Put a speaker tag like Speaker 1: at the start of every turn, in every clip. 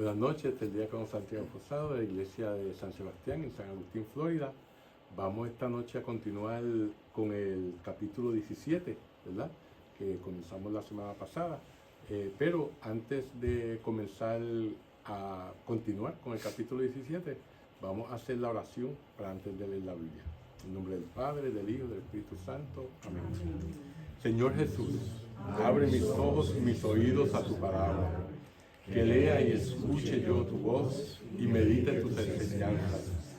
Speaker 1: Buenas noches, este es el Diácono Santiago Posado de la Iglesia de San Sebastián en San Agustín, Florida. Vamos esta noche a continuar con el capítulo 17, ¿verdad? Que comenzamos la semana pasada. Pero antes de comenzar a continuar con el capítulo 17, vamos a hacer la oración para antes de leer la Biblia. En nombre del Padre, del Hijo, del Espíritu Santo. Amén. Señor Jesús, abre mis ojos y mis oídos a tu palabra. Que lea y escuche yo tu voz y medite tus enseñanzas.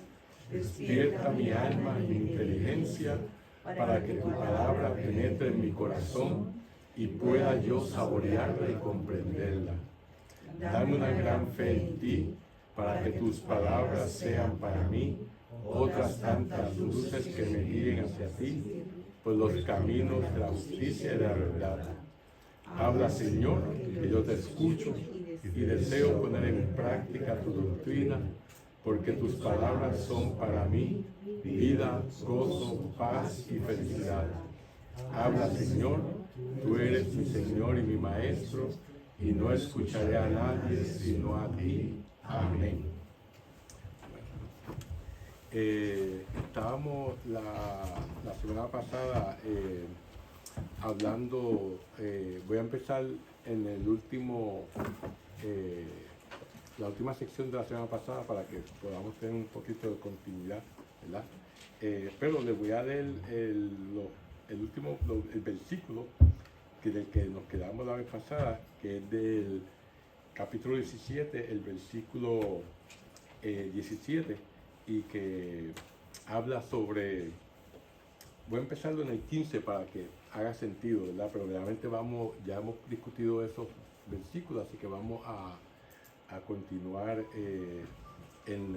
Speaker 1: Despierta mi alma y mi inteligencia para que tu palabra penetre en mi corazón y pueda yo saborearla y comprenderla. Dame una gran fe en ti para que tus palabras sean para mí otras tantas luces que me guíen hacia ti por los caminos de la justicia y de la verdad. Habla, Señor, que yo te escucho y deseo poner en práctica tu doctrina, porque tus palabras son para mí vida, gozo, paz y felicidad. Habla, Señor, tú eres mi Señor y mi Maestro, y no escucharé a nadie sino a ti. Amén. Estábamos la semana pasada hablando, voy a empezar en el último, la última sección de la semana pasada para que podamos tener un poquito de continuidad, ¿verdad? Pero les voy a leer el versículo del que nos quedamos la vez pasada, que es del capítulo 17, el versículo 17, y que habla sobre, voy a empezarlo en el 15 para que haga sentido, ¿verdad? Pero realmente ya hemos discutido esos versículos, así que vamos a continuar en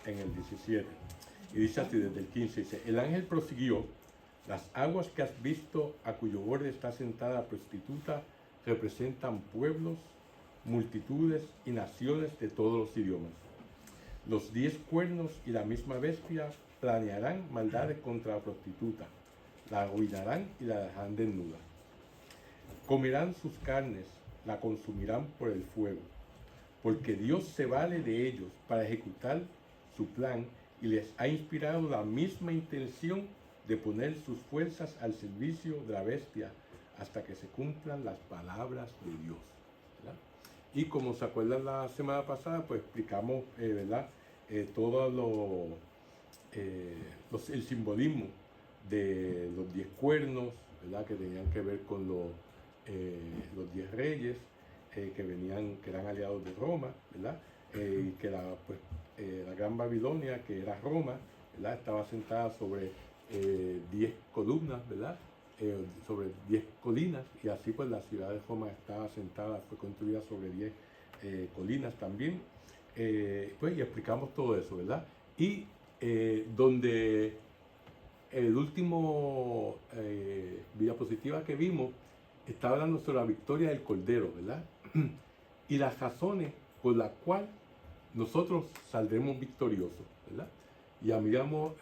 Speaker 1: el 17. Y dice así desde el 15, dice: el ángel prosiguió: las aguas que has visto, a cuyo borde está sentada la prostituta, representan pueblos, multitudes y naciones de todos los idiomas. Los 10 cuernos y la misma bestia planearán maldades contra la prostituta, la arruinarán y la dejarán desnuda. Comerán sus carnes, la consumirán por el fuego, porque Dios se vale de ellos para ejecutar su plan y les ha inspirado la misma intención de poner sus fuerzas al servicio de la bestia hasta que se cumplan las palabras de Dios, ¿verdad? Y como se acuerdan la semana pasada, pues explicamos, ¿verdad? Todo el simbolismo de los 10 cuernos, ¿verdad? Que tenían que ver con los 10 reyes que eran aliados de Roma, ¿verdad? Y que la Gran Babilonia, que era Roma, ¿verdad? Estaba sentada sobre 10 columnas, ¿verdad? Sobre 10 colinas, y así pues la ciudad de Roma estaba sentada, fue construida sobre 10 colinas también. Pues y explicamos todo eso, ¿verdad? Y donde el último diapositiva que vimos está hablando sobre la victoria del Cordero, ¿verdad? Y las razones por las cuales nosotros saldremos victoriosos, ¿verdad? Y habíamos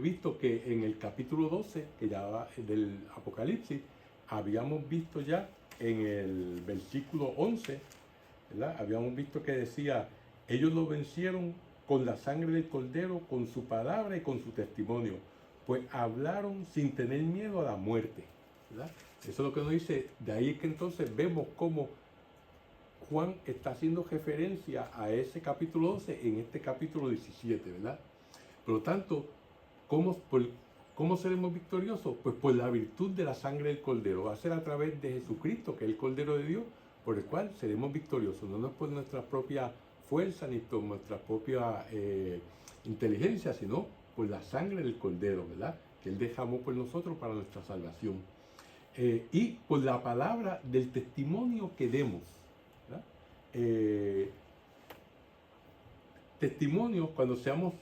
Speaker 1: visto que en el capítulo 12, que ya va del Apocalipsis, habíamos visto ya en el versículo 11, ¿verdad? Habíamos visto que decía: ellos lo vencieron con la sangre del Cordero, con su palabra y con su testimonio, pues hablaron sin tener miedo a la muerte, ¿verdad? Eso es lo que nos dice. De ahí es que entonces vemos cómo Juan está haciendo referencia a ese capítulo 12 en este capítulo 17, ¿verdad? Por lo tanto, ¿cómo seremos victoriosos? Pues por la virtud de la sangre del Cordero. Va a ser a través de Jesucristo, que es el Cordero de Dios, por el cual seremos victoriosos. No es por nuestra propia fuerza ni por nuestra propia inteligencia, sino por la sangre del Cordero, ¿verdad? Que Él derramó por nosotros para nuestra salvación. Y por la palabra del testimonio que demos, ¿verdad? Testimonio, cuando somos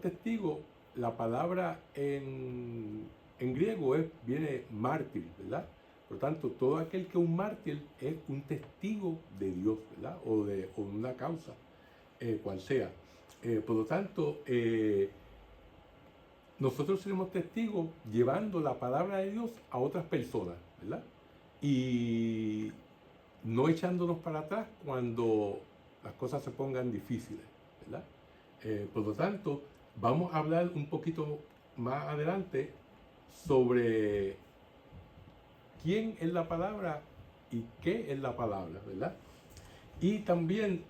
Speaker 1: testigos, la palabra en griego viene mártir, ¿verdad? Por lo tanto, todo aquel que es un mártir es un testigo de Dios, ¿verdad? O de una causa, cual sea. Por lo tanto, nosotros seremos testigos llevando la palabra de Dios a otras personas, ¿verdad? Y no echándonos para atrás cuando las cosas se pongan difíciles, ¿verdad? Por lo tanto, vamos a hablar un poquito más adelante sobre quién es la palabra y qué es la palabra, ¿verdad? Y también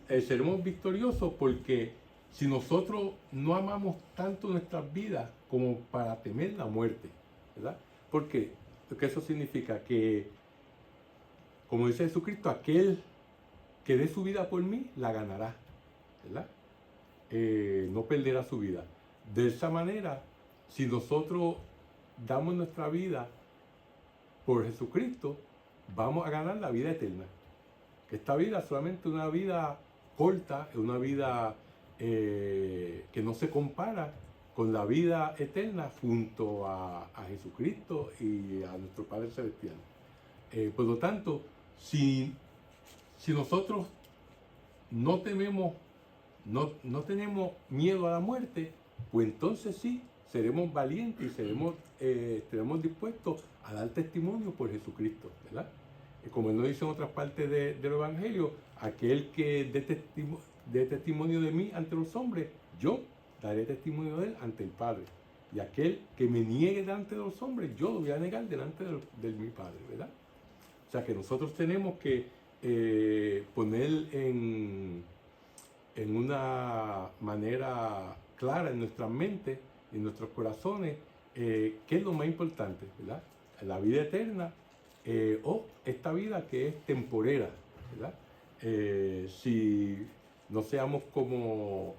Speaker 1: seremos victoriosos porque si nosotros no amamos tanto nuestras vidas como para temer la muerte, ¿verdad? ¿Por qué? Porque eso significa que, como dice Jesucristo, aquel que dé su vida por mí, la ganará, ¿verdad? No perderá su vida. De esa manera, si nosotros damos nuestra vida por Jesucristo, vamos a ganar la vida eterna. Esta vida es solamente una vida corta, una vida que no se compara con la vida eterna junto a Jesucristo y a nuestro Padre Celestial. Por lo tanto, si nosotros no tenemos miedo a la muerte, pues entonces sí, seremos valientes y estaremos dispuestos a dar testimonio por Jesucristo, ¿verdad? Como nos dice en otras partes del Evangelio, aquel que dé testimonio de mí ante los hombres, yo daré testimonio de él ante el Padre. Y aquel que me niegue delante de los hombres, yo lo voy a negar delante de mi Padre, ¿verdad? O sea que nosotros tenemos que poner en una manera clara en nuestras mentes, en nuestros corazones, qué es lo más importante, ¿verdad? La vida eterna o esta vida que es temporera, ¿verdad? Si no seamos como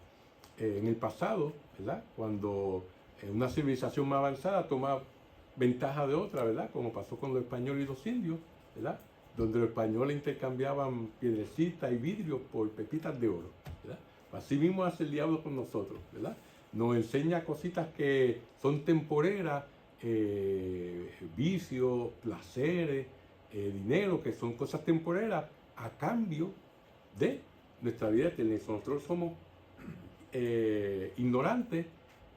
Speaker 1: en el pasado, ¿verdad? Cuando una civilización más avanzada toma ventaja de otra, ¿verdad? Como pasó con los españoles y los indios, ¿verdad? Donde los españoles intercambiaban piedrecitas y vidrios por pepitas de oro, ¿verdad? Así mismo hace el diablo con nosotros, ¿verdad? Nos enseña cositas que son temporeras, vicios, placeres, dinero, que son cosas temporeras a cambio de nuestra vida eterna. Nosotros somos ignorantes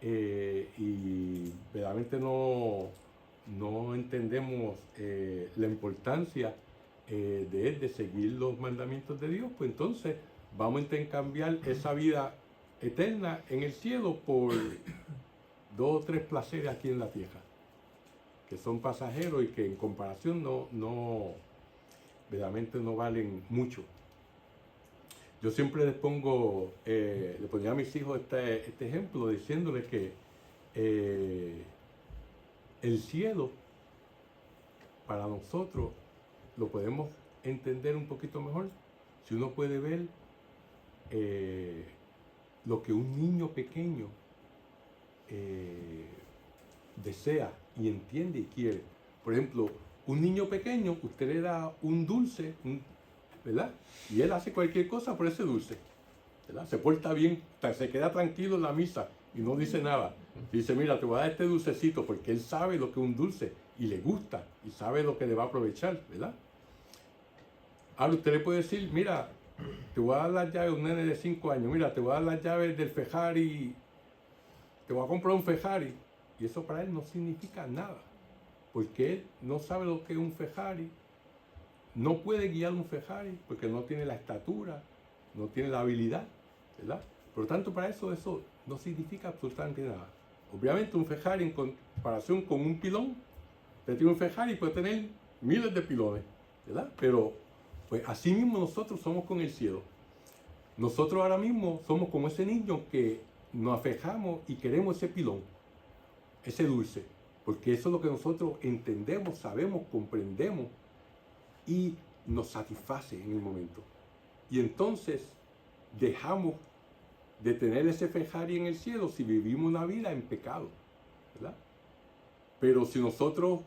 Speaker 1: y verdaderamente no entendemos la importancia de seguir los mandamientos de Dios, pues entonces vamos a intercambiar esa vida eterna en el cielo por 2 o 3 placeres aquí en la tierra, que son pasajeros y que en comparación verdaderamente no valen mucho. Yo siempre le ponía a mis hijos este ejemplo diciéndoles que el cielo para nosotros lo podemos entender un poquito mejor si uno puede ver lo que un niño pequeño desea y entiende y quiere. Por ejemplo, un niño pequeño, usted le da un dulce, ¿verdad? Y él hace cualquier cosa por ese dulce, ¿verdad? Se porta bien, se queda tranquilo en la misa y no dice nada. Dice, mira, te voy a dar este dulcecito porque él sabe lo que es un dulce y le gusta y sabe lo que le va a aprovechar, ¿verdad? Ahora usted le puede decir, mira, te voy a dar las llaves, un nene de 5 años, mira, te voy a dar las llaves del Ferrari, te voy a comprar un Ferrari. Y eso para él no significa nada, porque él no sabe lo que es un Ferrari, no puede guiar un Ferrari porque no tiene la estatura, no tiene la habilidad, ¿verdad? Por lo tanto, para eso no significa absolutamente nada. Obviamente un Ferrari en comparación con un pilón, usted tiene un Ferrari puede tener miles de pilones, ¿verdad? Pero pues así mismo nosotros somos con el cielo. Nosotros ahora mismo somos como ese niño que nos afejamos y queremos ese pilón, ese dulce, porque eso es lo que nosotros entendemos, sabemos, comprendemos y nos satisface en el momento. Y entonces dejamos de tener ese Ferrari en el cielo si vivimos una vida en pecado, ¿verdad? Pero si nosotros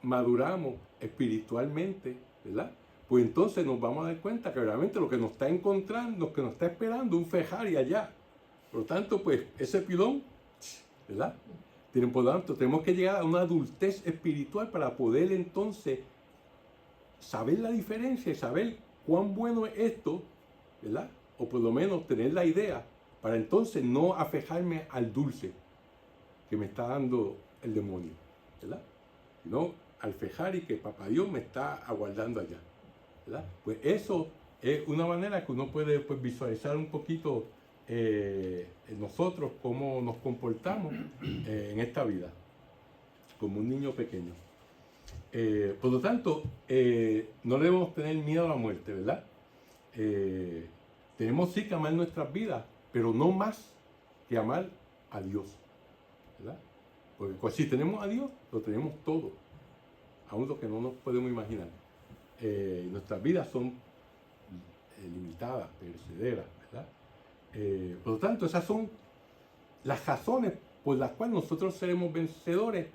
Speaker 1: maduramos espiritualmente, ¿verdad? Pues entonces nos vamos a dar cuenta que realmente lo que nos está encontrando, lo que nos está esperando, un Ferrari allá. Por lo tanto, pues ese pilón, ¿verdad? Por lo tanto, tenemos que llegar a una adultez espiritual para poder entonces saber la diferencia y saber cuán bueno es esto, ¿verdad? O por lo menos tener la idea para entonces no afejarme al dulce que me está dando el demonio, ¿verdad? Sino al Ferrari que Papá Dios me está aguardando allá, ¿verdad? Pues eso es una manera que uno puede pues, visualizar un poquito nosotros cómo nos comportamos en esta vida, como un niño pequeño. Por lo tanto, no debemos tener miedo a la muerte, ¿verdad? Tenemos sí que amar nuestras vidas, pero no más que amar a Dios, ¿verdad? Porque pues, si tenemos a Dios, lo tenemos todo, aún lo que no nos podemos imaginar. Nuestras vidas son limitadas, perecederas, ¿verdad? Por lo tanto, esas son las razones por las cuales nosotros seremos vencedores,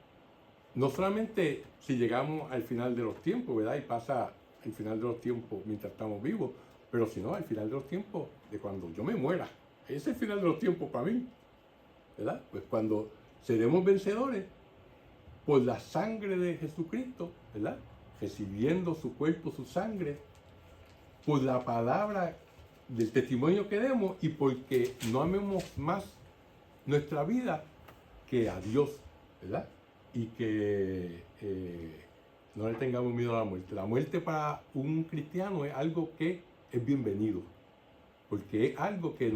Speaker 1: no solamente si llegamos al final de los tiempos, ¿verdad? Y pasa el final de los tiempos mientras estamos vivos, pero si no, al final de los tiempos, de cuando yo me muera. Ese es el final de los tiempos para mí, ¿verdad? Pues cuando seremos vencedores por la sangre de Jesucristo, ¿verdad? Recibiendo su cuerpo, su sangre, por la palabra del testimonio que demos y porque no amemos más nuestra vida que a Dios, ¿verdad? Y que no le tengamos miedo a la muerte. La muerte para un cristiano es algo que es bienvenido, porque es algo que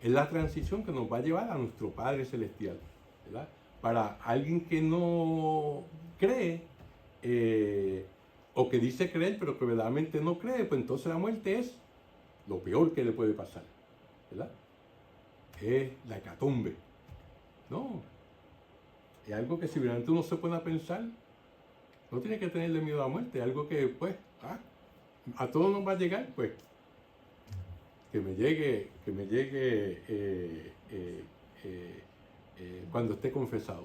Speaker 1: es la transición que nos va a llevar a nuestro Padre Celestial, ¿verdad? Para alguien que no cree, o que dice creer, pero que verdaderamente no cree, pues entonces la muerte es lo peor que le puede pasar, ¿verdad? Es la hecatombe. No, es algo que si realmente uno se pone a pensar, no tiene que tenerle miedo a la muerte, es algo que pues, a todos nos va a llegar, pues, que me llegue cuando esté confesado,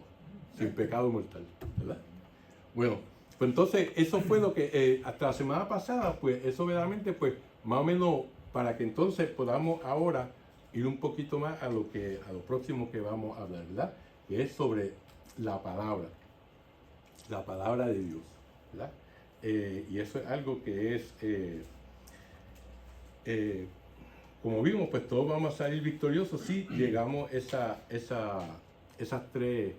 Speaker 1: sin pecado mortal, ¿verdad? Bueno, pues entonces eso fue lo que hasta la semana pasada, pues eso verdaderamente, pues más o menos para que entonces podamos ahora ir un poquito más a lo próximo que vamos a hablar, ¿verdad? Que es sobre la palabra de Dios, ¿verdad? Y eso es algo que es, como vimos, pues todos vamos a salir victoriosos si llegamos a esas tres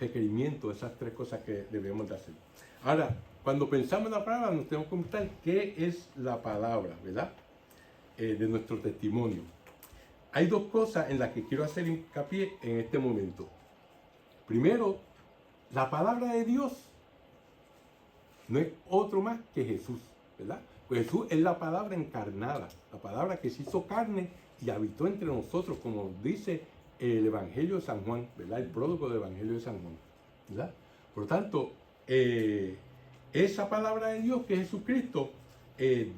Speaker 1: requerimientos, esas tres cosas que debemos de hacer. Ahora, cuando pensamos en la palabra, nos tenemos que preguntar qué es la palabra, ¿verdad? De nuestro testimonio. Hay dos cosas en las que quiero hacer hincapié en este momento. Primero, la palabra de Dios no es otro más que Jesús, ¿verdad? Pues Jesús es la palabra encarnada, la palabra que se hizo carne y habitó entre nosotros, como dice el Evangelio de San Juan, ¿verdad? El prólogo del Evangelio de San Juan, ¿verdad? Por lo tanto, esa palabra de Dios que es Jesucristo,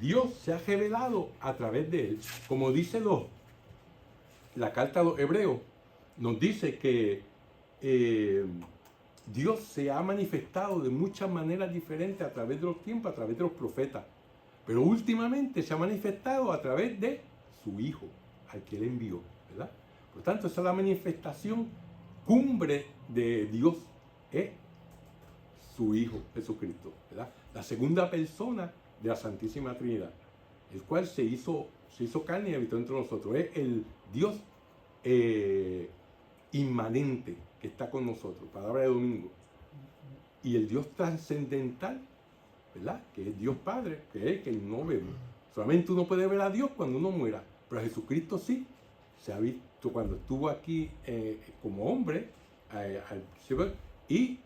Speaker 1: Dios se ha revelado a través de él. Como dice la carta a los Hebreos, nos dice que Dios se ha manifestado de muchas maneras diferentes a través de los tiempos, a través de los profetas. Pero últimamente se ha manifestado a través de su Hijo, al que él envió, ¿verdad? Por lo tanto, esa es la manifestación cumbre de Dios, es su Hijo, Jesucristo, ¿verdad? La segunda persona de la Santísima Trinidad, el cual se hizo carne y habitó entre nosotros. Es el Dios inmanente que está con nosotros, palabra de domingo. Y el Dios trascendental, ¿verdad? Que es Dios Padre, que es el que no vemos. Solamente uno puede ver a Dios cuando uno muera, pero a Jesucristo sí se ha visto cuando estuvo aquí como hombre, y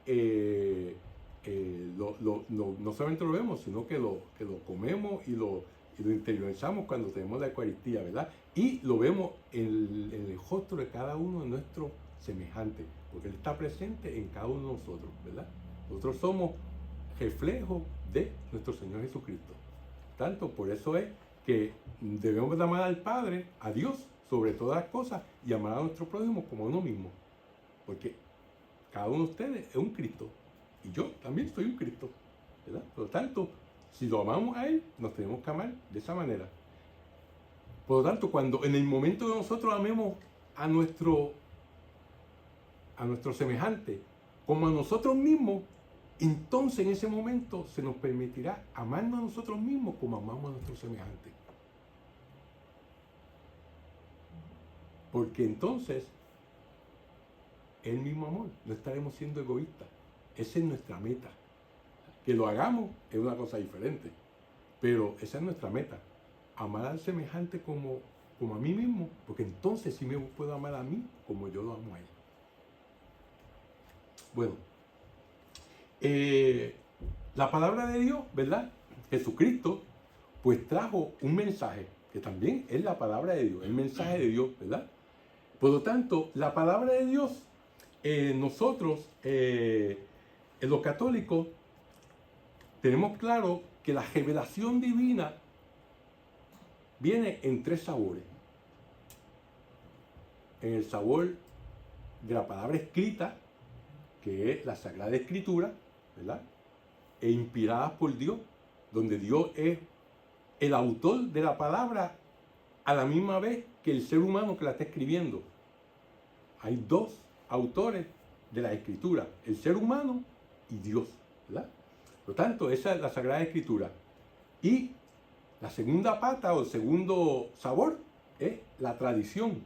Speaker 1: no solamente lo vemos, sino que lo comemos y lo interiorizamos cuando tenemos la Eucaristía, ¿verdad? Y lo vemos en el rostro de cada uno de nuestros semejantes, porque Él está presente en cada uno de nosotros, ¿verdad? Nosotros somos reflejo de nuestro Señor Jesucristo. Tanto por eso es que debemos amar al Padre, a Dios, sobre todas las cosas, y amar a nuestro prójimo como a uno mismo. Porque cada uno de ustedes es un Cristo. Y yo también soy un Cristo, ¿verdad? Por lo tanto, si lo amamos a Él, nos tenemos que amar de esa manera. Por lo tanto, cuando en el momento que nosotros amemos a nuestro semejante como a nosotros mismos, entonces en ese momento se nos permitirá amarnos a nosotros mismos como amamos a nuestros semejantes. Porque entonces es el mismo amor, no estaremos siendo egoístas. Esa es nuestra meta. Que lo hagamos es una cosa diferente. Pero esa es nuestra meta, amar al semejante como a mí mismo, porque entonces sí me puedo amar a mí como yo lo amo a él. Bueno, la palabra de Dios, ¿verdad? Jesucristo, pues trajo un mensaje, que también es la palabra de Dios, el mensaje de Dios, ¿verdad? Por lo tanto, la palabra de Dios, nosotros, en los católicos, tenemos claro que la revelación divina viene en tres sabores. En el sabor de la palabra escrita, que es la Sagrada Escritura, ¿verdad? E inspirada por Dios, donde Dios es el autor de la palabra a la misma vez que el ser humano que la está escribiendo. Hay dos autores de la Escritura, el ser humano y Dios, ¿verdad? Por lo tanto, esa es la Sagrada Escritura. Y la segunda pata o el segundo sabor es la tradición,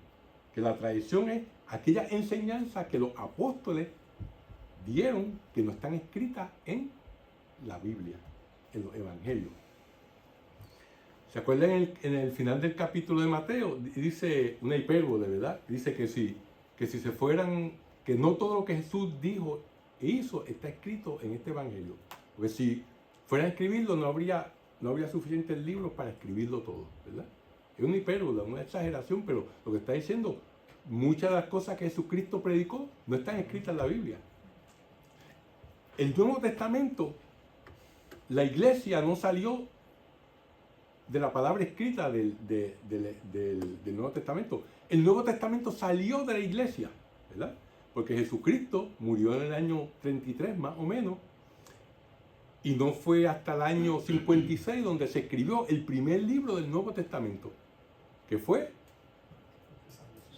Speaker 1: que la tradición es aquella enseñanza que los apóstoles dieron que no están escritas en la Biblia, en los evangelios. ¿Se acuerdan en el final del capítulo de Mateo? Dice una hipérbole, ¿verdad? Dice que si se fueran, que no todo lo que Jesús dijo e hizo está escrito en este evangelio. Porque si fueran a escribirlo no habría suficientes libros para escribirlo todo, ¿verdad? Es una hipérbole, una exageración, pero lo que está diciendo, muchas de las cosas que Jesucristo predicó no están escritas en la Biblia. El Nuevo Testamento, la iglesia no salió de la palabra escrita del Nuevo Testamento. El Nuevo Testamento salió de la iglesia, ¿verdad? Porque Jesucristo murió en el año 33 más o menos, y no fue hasta el año 56 donde se escribió el primer libro del Nuevo Testamento, que fue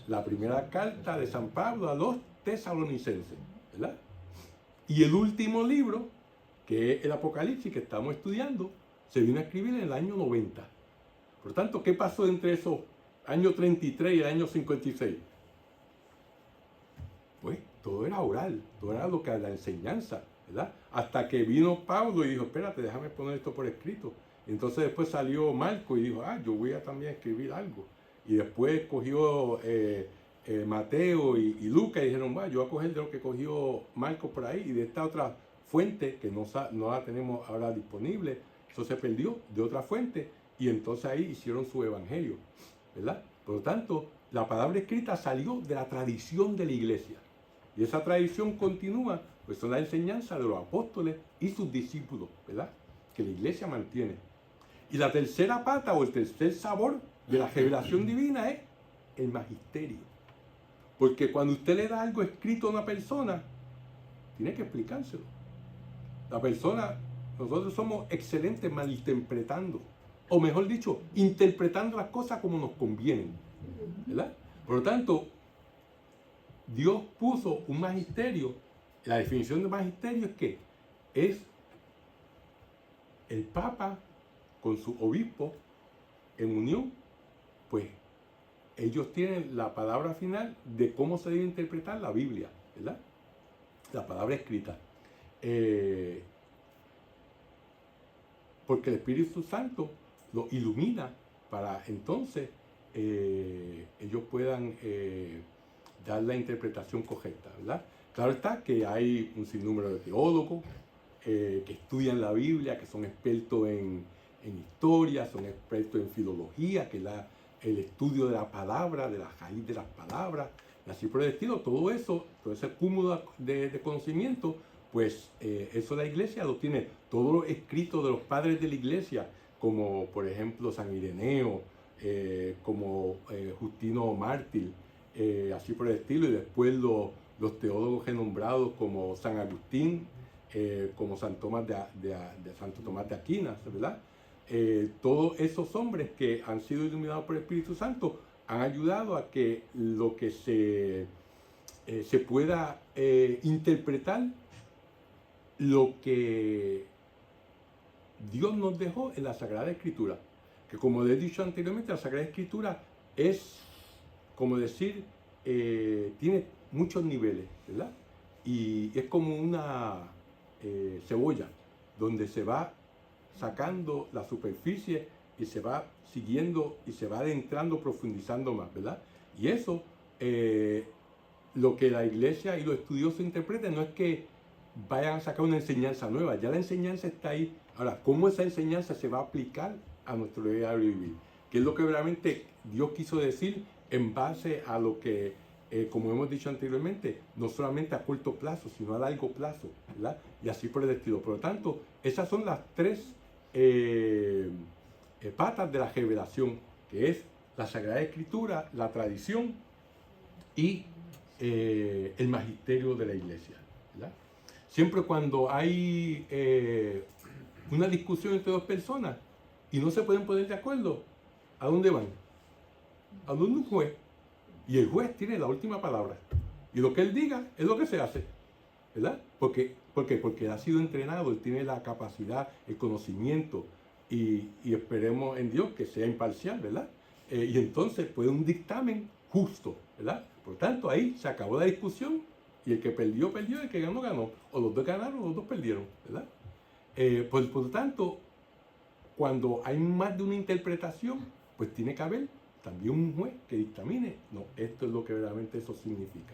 Speaker 1: la primera carta de San Pablo a los tesalonicenses, ¿verdad? Y el último libro, que es el Apocalipsis que estamos estudiando, se vino a escribir en el año 90. Por tanto, ¿qué pasó entre esos años 33 y el año 56? Pues todo era oral, todo era lo que era la enseñanza, ¿verdad? Hasta que vino Pablo y dijo, espérate, déjame poner esto por escrito. Entonces después salió Marco y dijo, yo voy a también escribir algo. Y después cogió Mateo y Lucas y dijeron, yo voy a coger de lo que cogió Marco por ahí y de esta otra fuente que no la tenemos ahora disponible. Eso se perdió de otra fuente y entonces ahí hicieron su evangelio, ¿verdad? Por lo tanto, la palabra escrita salió de la tradición de la iglesia. Y esa tradición continúa, pues son la enseñanza de los apóstoles y sus discípulos, ¿verdad? Que la iglesia mantiene. Y la tercera pata o el tercer sabor de la revelación divina es el magisterio. Porque cuando usted le da algo escrito a una persona, tiene que explicárselo. La persona, nosotros somos excelentes malinterpretando, o mejor dicho, interpretando las cosas como nos convienen, ¿verdad? Por lo tanto, Dios puso un magisterio. La definición de magisterio es que es el Papa con su obispo en unión, pues ellos tienen la palabra final de cómo se debe interpretar la Biblia, ¿verdad? La palabra escrita. Porque el Espíritu Santo lo ilumina para entonces ellos puedan dar la interpretación correcta, ¿verdad? Claro está que hay un sinnúmero de teólogos que estudian la Biblia, que son expertos en historia, son expertos en filología, que es el estudio de la palabra, de la raíz de las palabras, y así por el estilo. Todo eso, todo ese cúmulo de conocimiento, pues eso la iglesia lo tiene, todo lo escrito de los padres de la iglesia, como por ejemplo San Ireneo, como Justino Mártir, así por el estilo, y después los teólogos renombrados como San Agustín, como Santo Tomás de Aquino, ¿verdad? Todos esos hombres que han sido iluminados por el Espíritu Santo han ayudado a que lo que se pueda interpretar lo que Dios nos dejó en la Sagrada Escritura. Que como les he dicho anteriormente, la Sagrada Escritura es, como decir, tiene muchos niveles, ¿verdad? Y es como una cebolla, donde se va sacando la superficie y se va siguiendo y se va adentrando, profundizando más, ¿verdad? Y eso, lo que la iglesia y los estudiosos interpretan no es que vayan a sacar una enseñanza nueva, ya la enseñanza está ahí. Ahora, ¿cómo esa enseñanza se va a aplicar a nuestro diario vivir? ¿Qué es lo que realmente Dios quiso decir en base a lo que, como hemos dicho anteriormente, no solamente a corto plazo, sino a largo plazo, ¿verdad? Y así por el estilo. Por lo tanto, esas son las tres patas de la revelación, que es la Sagrada Escritura, la tradición y el magisterio de la iglesia, ¿verdad? Siempre cuando hay una discusión entre dos personas y no se pueden poner de acuerdo, ¿a dónde van? A donde un juez. Y el juez tiene la última palabra. Y lo que él diga es lo que se hace, ¿verdad? ¿Por qué? Porque ha sido entrenado, él tiene la capacidad, el conocimiento y esperemos en Dios que sea imparcial, ¿verdad? Y entonces puede un dictamen justo, ¿verdad? Por tanto, ahí se acabó la discusión y el que perdió, perdió, el que ganó, ganó. O los dos ganaron o los dos perdieron, ¿verdad? Por lo tanto, cuando hay más de una interpretación, pues tiene que haber también un juez que dictamine, no, esto es lo que realmente eso significa.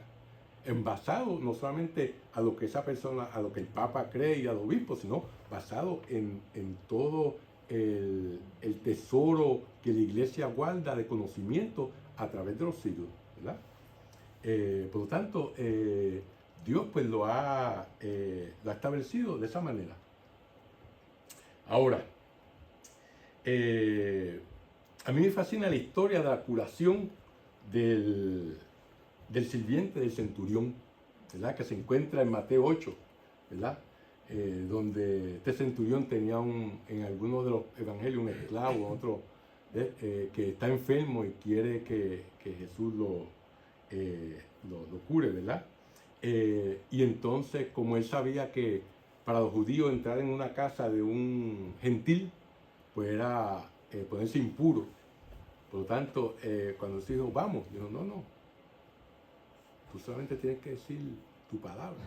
Speaker 1: Basado no solamente a lo que esa persona, a lo que el Papa cree y a los obispos, sino basado en todo el tesoro que la Iglesia guarda de conocimiento a través de los siglos, ¿verdad? Por lo tanto, Dios pues lo ha establecido de esa manera. Ahora, a mí me fascina la historia de la curación del sirviente del centurión, ¿verdad? Que se encuentra en Mateo 8, ¿verdad? Donde este centurión tenía en algunos de los evangelios un esclavo, otro que está enfermo y quiere que Jesús lo cure, ¿verdad? Y entonces, como él sabía que para los judíos entrar en una casa de un gentil, pues era ponerse impuro. Por lo tanto, cuando se dijo, vamos, dijo, no, tú solamente tienes que decir tu palabra.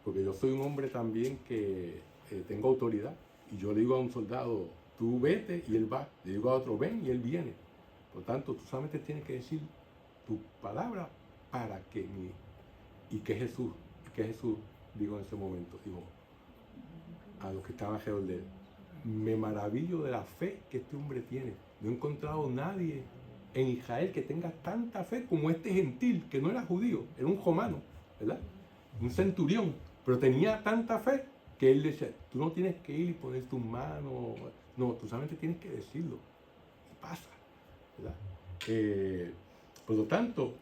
Speaker 1: Porque yo soy un hombre también que tengo autoridad. Y yo le digo a un soldado, tú vete y él va. Le digo a otro, ven y él viene. Por lo tanto, tú solamente tienes que decir tu palabra para que ¿Y qué Jesús dijo en ese momento? Dijo a los que estaban alrededor de él, me maravillo de la fe que este hombre tiene. No he encontrado nadie en Israel que tenga tanta fe como este gentil, que no era judío, era un romano, ¿verdad? Un centurión, pero tenía tanta fe que él decía, tú no tienes que ir y poner tus manos, no, tú solamente tienes que decirlo, y pasa, ¿verdad? Por lo tanto,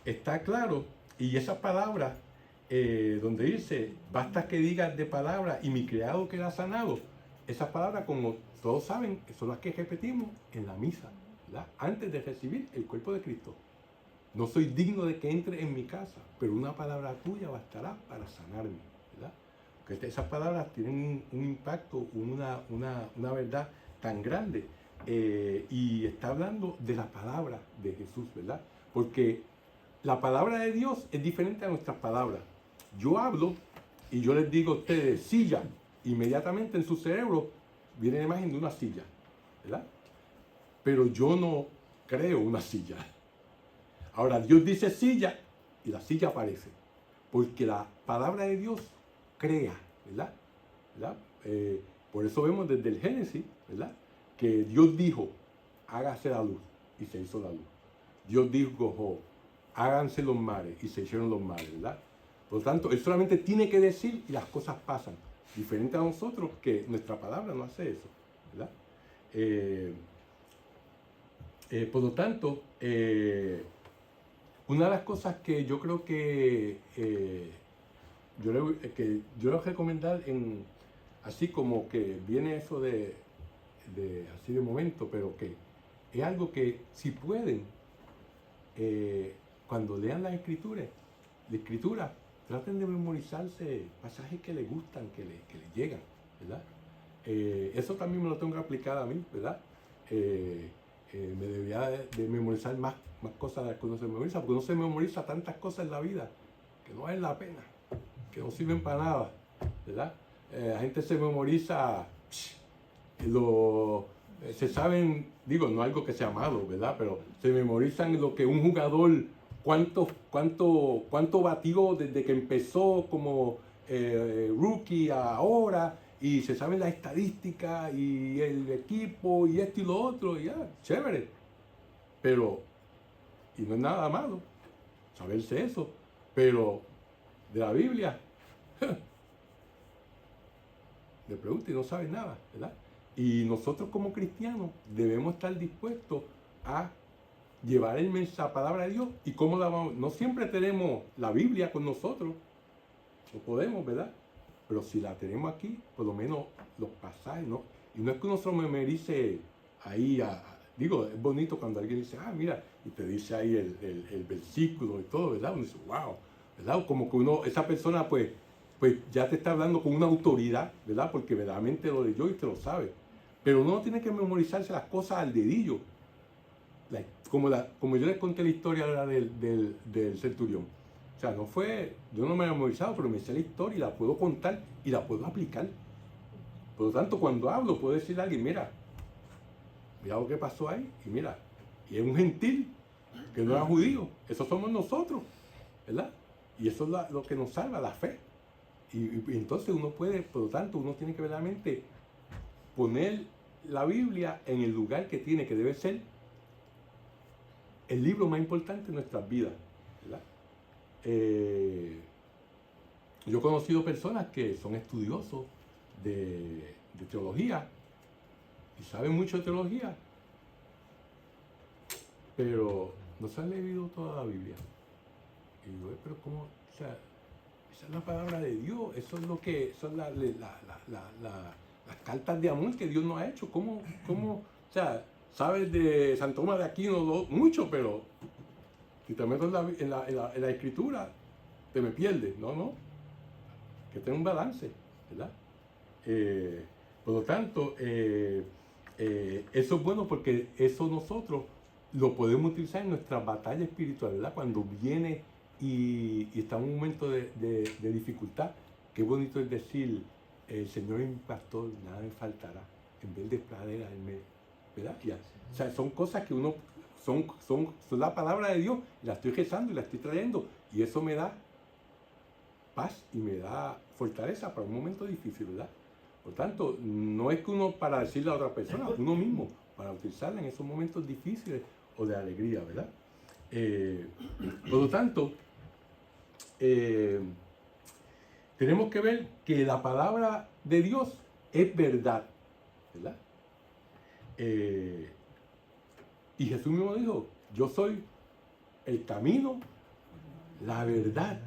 Speaker 1: está claro, y esa palabra, donde dice, basta que digas de palabra y mi criado queda sanado, esas palabras, como todos saben, son las que repetimos en la misa, ¿verdad? Antes de recibir el cuerpo de Cristo. No soy digno de que entre en mi casa, pero una palabra tuya bastará para sanarme, ¿verdad? Porque esas palabras tienen un impacto, una verdad tan grande. Y está hablando de la palabra de Jesús, ¿verdad? Porque la palabra de Dios es diferente a nuestras palabras. Yo hablo y yo les digo a ustedes, silla. Inmediatamente en su cerebro viene la imagen de una silla, ¿verdad? Pero yo no creo una silla. Ahora, Dios dice silla y la silla aparece. Porque la palabra de Dios crea, ¿verdad? Por eso vemos desde el Génesis, ¿verdad? Que Dios dijo, hágase la luz, y se hizo la luz. Dios dijo, háganse los mares, y se hicieron los mares, ¿verdad? Por lo tanto, Él solamente tiene que decir y las cosas pasan. Diferente a nosotros, que nuestra palabra no hace eso, ¿verdad? Por lo tanto, una de las cosas que yo creo que yo le voy a recomendar, así como que viene eso así de momento, pero que es algo que si pueden, cuando lean la escritura, traten de memorizarse pasajes que les gustan, que les llegan, ¿verdad? Eso también me lo tengo que aplicar a mí, ¿verdad? Me debía de memorizar más cosas de las que uno se memoriza, porque uno se memoriza tantas cosas en la vida que no valen la pena, que no sirven para nada, ¿verdad? La gente se memoriza, se saben, digo, no algo que sea malo, ¿verdad? Pero se memorizan lo que un jugador, cuánto batió desde que empezó como rookie a ahora, y se saben las estadísticas y el equipo y esto y lo otro, y ya, chévere. Pero, y no es nada malo saberse eso, pero de la Biblia, le pregunta y no sabe nada, ¿verdad? Y nosotros como cristianos debemos estar dispuestos a llevar el mensaje, la palabra de Dios. ¿Y cómo la vamos? No siempre tenemos la Biblia con nosotros, no podemos, ¿verdad? Pero si la tenemos aquí, por lo menos los pasajes, ¿no? Y no es que uno se lo memorice ahí, digo, es bonito cuando alguien dice, mira, y te dice ahí el versículo y todo, ¿verdad? Uno dice, wow, ¿verdad? Como que uno, esa persona pues ya te está hablando con una autoridad, ¿verdad? Porque verdaderamente lo leyó y te lo sabe. Pero uno no tiene que memorizarse las cosas al dedillo. Como yo les conté la historia ahora del centurión. O sea, no fue, yo no me he memorizado, pero me sé la historia y la puedo contar y la puedo aplicar. Por lo tanto, cuando hablo, puedo decirle a alguien, mira lo que pasó ahí, y mira, y es un gentil que no era judío, eso somos nosotros, ¿verdad? Y eso es lo que nos salva, la fe. Y entonces uno puede, por lo tanto, uno tiene que verdaderamente poner la Biblia en el lugar que tiene, que debe ser el libro más importante de nuestras vidas, ¿verdad? Yo he conocido personas que son estudiosos de teología y saben mucho de teología, pero no se han leído toda la Biblia. Y digo, pero ¿cómo? O sea, esa es la palabra de Dios, eso es lo que son las cartas de amor que Dios nos ha hecho. ¿Cómo? O sea, sabes de Santo Tomás de Aquino mucho, pero si te meto en la escritura, te me pierdes. No, que tenga un balance, ¿verdad? Por lo tanto, eso es bueno porque eso nosotros lo podemos utilizar en nuestra batalla espiritual, ¿verdad? Cuando viene y está en un momento de dificultad, qué bonito es decir, el Señor es mi pastor, nada me faltará, en vez de pradera, ¿verdad? O sea, son cosas que uno, son la palabra de Dios, la estoy rezando y la estoy trayendo, y eso me da paz y me da fortaleza para un momento difícil, ¿verdad? Por tanto, no es que uno para decirle a otra persona, uno mismo, para utilizarla en esos momentos difíciles o de alegría, ¿verdad? Por lo tanto, tenemos que ver que la palabra de Dios es verdad, ¿verdad? Y Jesús mismo dijo, yo soy el camino, la verdad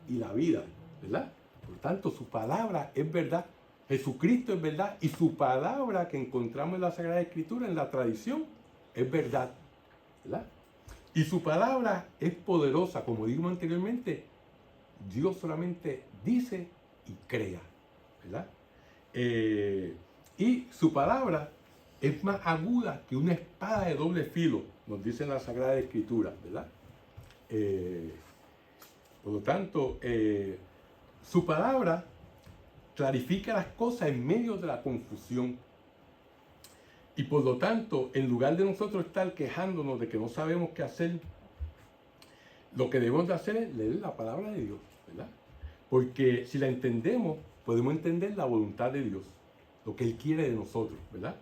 Speaker 1: y la vida, ¿verdad? Por tanto, su palabra es verdad. Jesucristo es verdad y su palabra que encontramos en la Sagrada Escritura, en la tradición, es verdad, ¿verdad? Y su palabra es poderosa, como dijimos anteriormente, Dios solamente dice y crea, ¿verdad? Y su palabra es más aguda que una espada de doble filo, nos dice en la Sagrada Escritura, ¿verdad? Por lo tanto, su palabra clarifica las cosas en medio de la confusión. Y por lo tanto, en lugar de nosotros estar quejándonos de que no sabemos qué hacer, lo que debemos de hacer es leer la palabra de Dios, ¿verdad? Porque si la entendemos, podemos entender la voluntad de Dios, lo que Él quiere de nosotros, ¿verdad?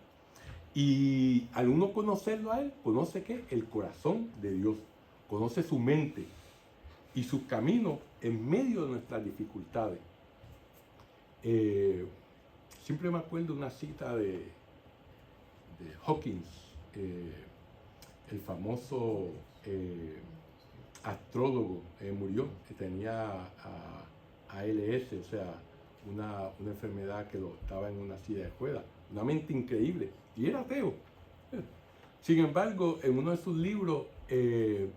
Speaker 1: Y al uno conocerlo a Él, conoce ¿qué? El corazón de Dios, conoce su mente y sus caminos en medio de nuestras dificultades. Siempre me acuerdo una cita de Hawkins, el famoso astrólogo, murió, que tenía ALS, o sea, una enfermedad que estaba en una silla de ruedas, una mente increíble, y era ateo. Sin embargo, en uno de sus libros, él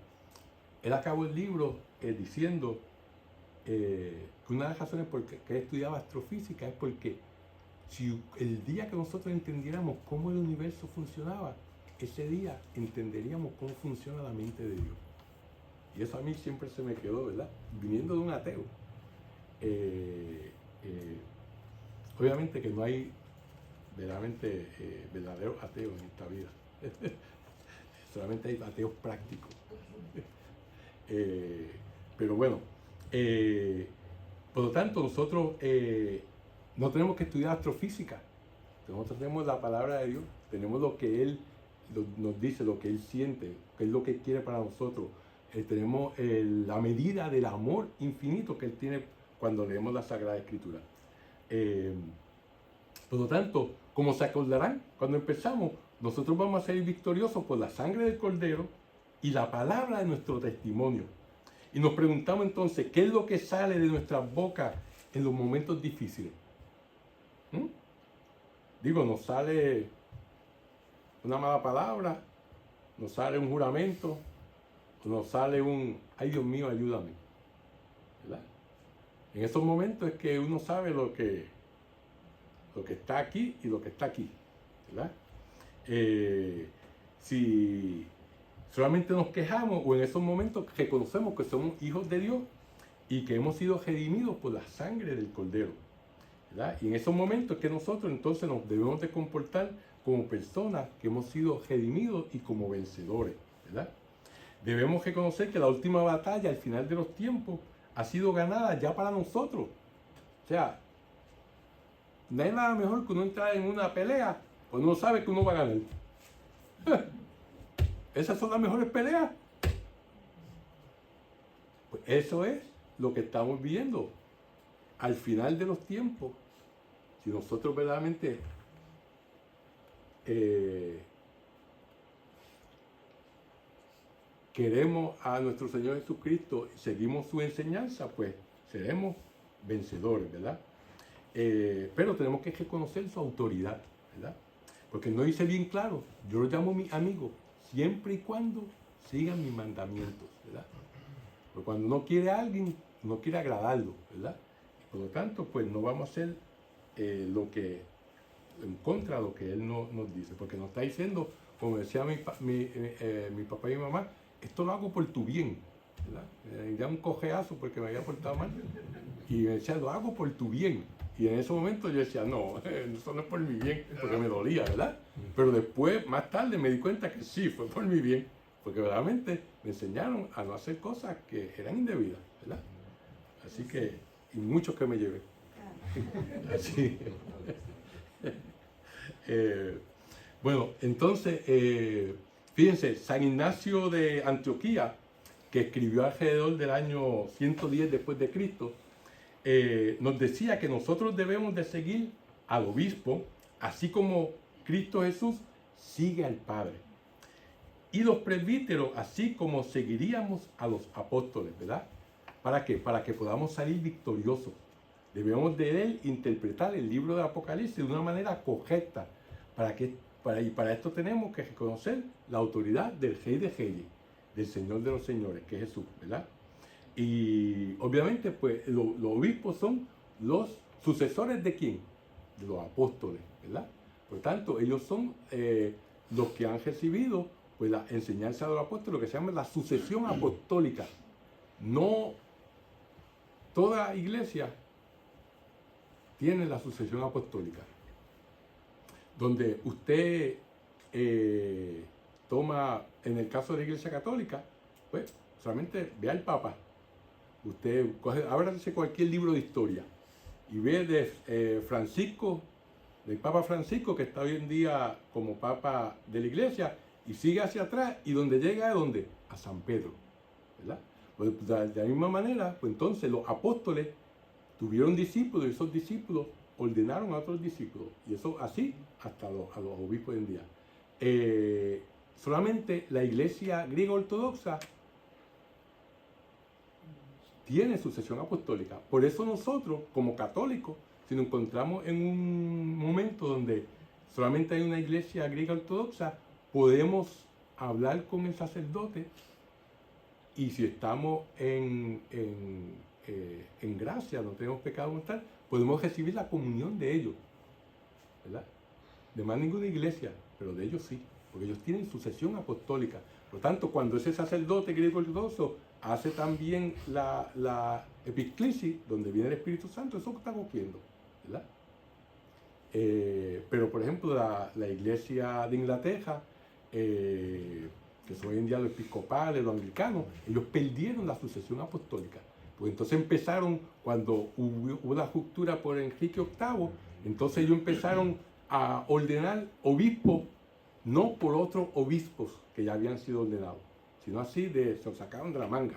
Speaker 1: acabó el libro diciendo que una de las razones por que él estudiaba astrofísica es porque si el día que nosotros entendiéramos cómo el universo funcionaba, ese día entenderíamos cómo funciona la mente de Dios. Y eso a mí siempre se me quedó, ¿verdad? Viniendo de un ateo. Obviamente que no hay verdaderamente verdaderos ateos en esta vida. Solamente hay ateos prácticos. Pero bueno, por lo tanto nosotros no tenemos que estudiar astrofísica. Nosotros tenemos la palabra de Dios, tenemos lo que Él nos dice, lo que Él siente, qué es lo que quiere para nosotros. Tenemos la medida del amor infinito que Él tiene cuando leemos la Sagrada Escritura. Por lo tanto, como se acordarán, cuando empezamos, nosotros vamos a ser victoriosos por la sangre del Cordero y la palabra de nuestro testimonio. Y nos preguntamos entonces, ¿qué es lo que sale de nuestras bocas en los momentos difíciles? Digo, nos sale una mala palabra, nos sale un juramento, nos sale un, ay Dios mío, ayúdame. ¿Verdad? En esos momentos es que uno sabe lo que está aquí y lo que está aquí. ¿Verdad? Si solamente nos quejamos o en esos momentos reconocemos que somos hijos de Dios y que hemos sido redimidos por la sangre del Cordero. ¿Verdad? Y en esos momentos es que nosotros entonces nos debemos de comportar como personas que hemos sido redimidos y como vencedores. ¿Verdad? Debemos reconocer que la última batalla al final de los tiempos ha sido ganada ya para nosotros. O sea, no hay nada mejor que uno entrar en una pelea cuando uno sabe que uno va a ganar. Esas son las mejores peleas. Pues eso es lo que estamos viendo al final de los tiempos. Si nosotros verdaderamente queremos a nuestro Señor Jesucristo y seguimos su enseñanza, pues seremos vencedores, ¿verdad? Pero tenemos que reconocer su autoridad, ¿verdad? Porque no dice bien claro, yo los llamo mis amigos, siempre y cuando sigan mis mandamientos, ¿verdad? Porque cuando uno quiere a alguien, no quiere agradarlo, ¿verdad? Por lo tanto, pues no vamos a hacer lo que, en contra de lo que Él nos dice, porque nos está diciendo, como decía mi papá y mi mamá, esto lo hago por tu bien, ¿verdad? Me da un cojeazo porque me había portado mal, y me decía, lo hago por tu bien. Y en ese momento yo decía, no, eso no es por mi bien, porque me dolía, ¿verdad? Pero después, más tarde, me di cuenta que sí, fue por mi bien, porque verdaderamente me enseñaron a no hacer cosas que eran indebidas, ¿verdad? Así que, y muchos que me llevé. Así. Bueno, entonces, fíjense, San Ignacio de Antioquía, que escribió alrededor del año 110 después de Cristo, nos decía que nosotros debemos de seguir al obispo, así como Cristo Jesús sigue al Padre. Y los presbíteros, así como seguiríamos a los apóstoles, ¿verdad? ¿Para qué? Para que podamos salir victoriosos. Debemos de él interpretar el libro de Apocalipsis de una manera correcta. Para esto tenemos que reconocer la autoridad del Rey de Reyes, del Señor de los Señores, que es Jesús, ¿verdad? Y obviamente, pues, los obispos son los sucesores de ¿quién? De los apóstoles, ¿verdad? Por tanto, ellos son los que han recibido pues, la enseñanza de los apóstoles, lo que se llama la sucesión apostólica. No toda iglesia tiene la sucesión apostólica, donde usted toma, en el caso de la Iglesia Católica, pues solamente ve al Papa. Usted ábrase cualquier libro de historia y ve de Francisco, del Papa Francisco, que está hoy en día como Papa de la Iglesia, y sigue hacia atrás, y donde llega ¿a dónde? A San Pedro, ¿verdad? Pues, de la misma manera, pues entonces los apóstoles tuvieron discípulos, y esos discípulos ordenaron a otros discípulos, y eso así hasta a los obispos hoy en día. Solamente la Iglesia griega ortodoxa tiene sucesión apostólica. Por eso nosotros, como católicos, si nos encontramos en un momento donde solamente hay una iglesia griega ortodoxa, podemos hablar con el sacerdote, y si estamos en gracia, no tenemos pecado mortal, podemos recibir la comunión de ellos, ¿verdad? De más ninguna iglesia, pero de ellos sí, porque ellos tienen sucesión apostólica. Por lo tanto, cuando ese sacerdote griego ortodoxo hace también la epiclesis, donde viene el Espíritu Santo, eso está ocurriendo, ¿verdad? Pero por ejemplo la iglesia de Inglaterra, que son hoy en día los episcopales, los anglicanos, ellos perdieron la sucesión apostólica. Pues entonces empezaron, cuando hubo la ruptura por Enrique VIII, entonces ellos empezaron a ordenar obispos, no por otros obispos que ya habían sido ordenados, sino así se los sacaron de la manga,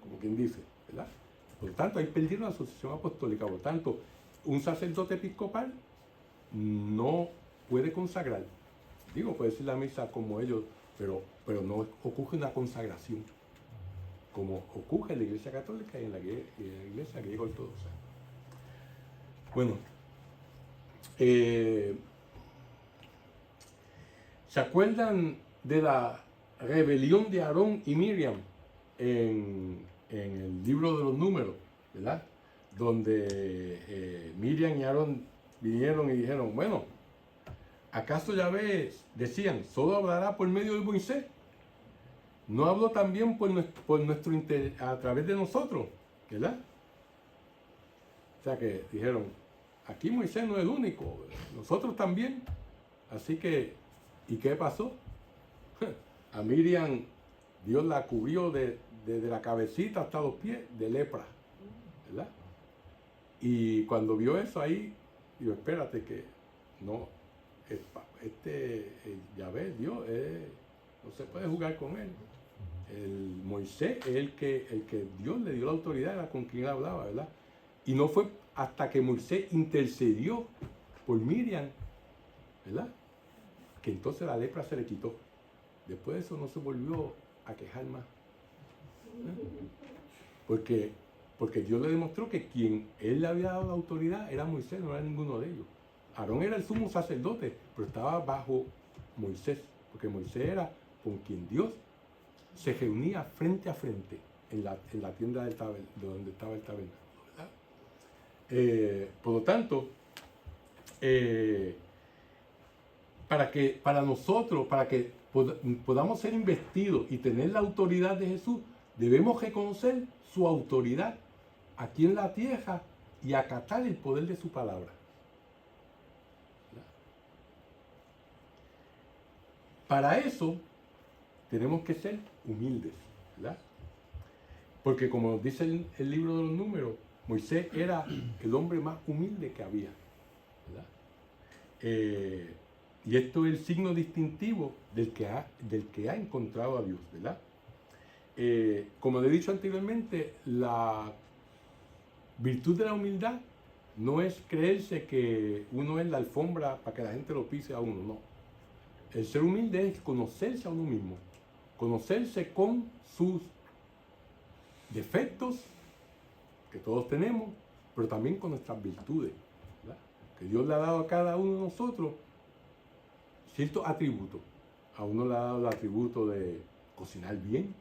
Speaker 1: como quien dice, ¿verdad? Por lo tanto, ahí perdieron la sucesión apostólica. Por lo tanto, un sacerdote episcopal no puede consagrar. Digo, puede decir la misa como ellos, pero no ocurre una consagración, como ocurre en la Iglesia Católica y en la Iglesia griega ortodoxa. Bueno, ¿se acuerdan de la rebelión de Aarón y Miriam en el libro de los Números, ¿verdad? Donde Miriam y Aarón vinieron y dijeron, bueno, ¿acaso Yahvé, decían, solo hablará por medio de Moisés? ¿No habló también a través de nosotros? ¿Verdad? O sea que dijeron, aquí Moisés no es el único, nosotros también. Así que, ¿y qué pasó? A Miriam Dios la cubrió desde la cabecita hasta los pies de lepra, ¿verdad? Y cuando vio eso ahí, dijo, espérate que no, Yahvé, Dios, no se puede jugar con él. El Moisés es el que Dios le dio la autoridad, era con quien hablaba, ¿verdad? Y no fue hasta que Moisés intercedió por Miriam, ¿verdad? Que entonces la lepra se le quitó. Después de eso no se volvió a quejar más. Porque Dios le demostró que quien él le había dado la autoridad era Moisés, no era ninguno de ellos. Aarón era el sumo sacerdote, pero estaba bajo Moisés, porque Moisés era con quien Dios se reunía frente a frente en la tienda de donde estaba el tabernáculo, ¿verdad? Por lo tanto, para nosotros, para que podamos ser investidos y tener la autoridad de Jesús, debemos reconocer su autoridad aquí en la tierra y acatar el poder de su palabra. ¿Verdad? Para eso tenemos que ser humildes, ¿verdad? Porque como nos dice el libro de los Números, Moisés era el hombre más humilde que había, ¿verdad? Y esto es el signo distintivo del que ha encontrado a Dios, ¿verdad? Como le he dicho anteriormente, la virtud de la humildad no es creerse que uno es la alfombra para que la gente lo pise a uno, no. El ser humilde es conocerse a uno mismo, conocerse con sus defectos, que todos tenemos, pero también con nuestras virtudes, ¿verdad? Que Dios le ha dado a cada uno de nosotros ciertos atributos. A uno le ha dado el atributo de cocinar bien,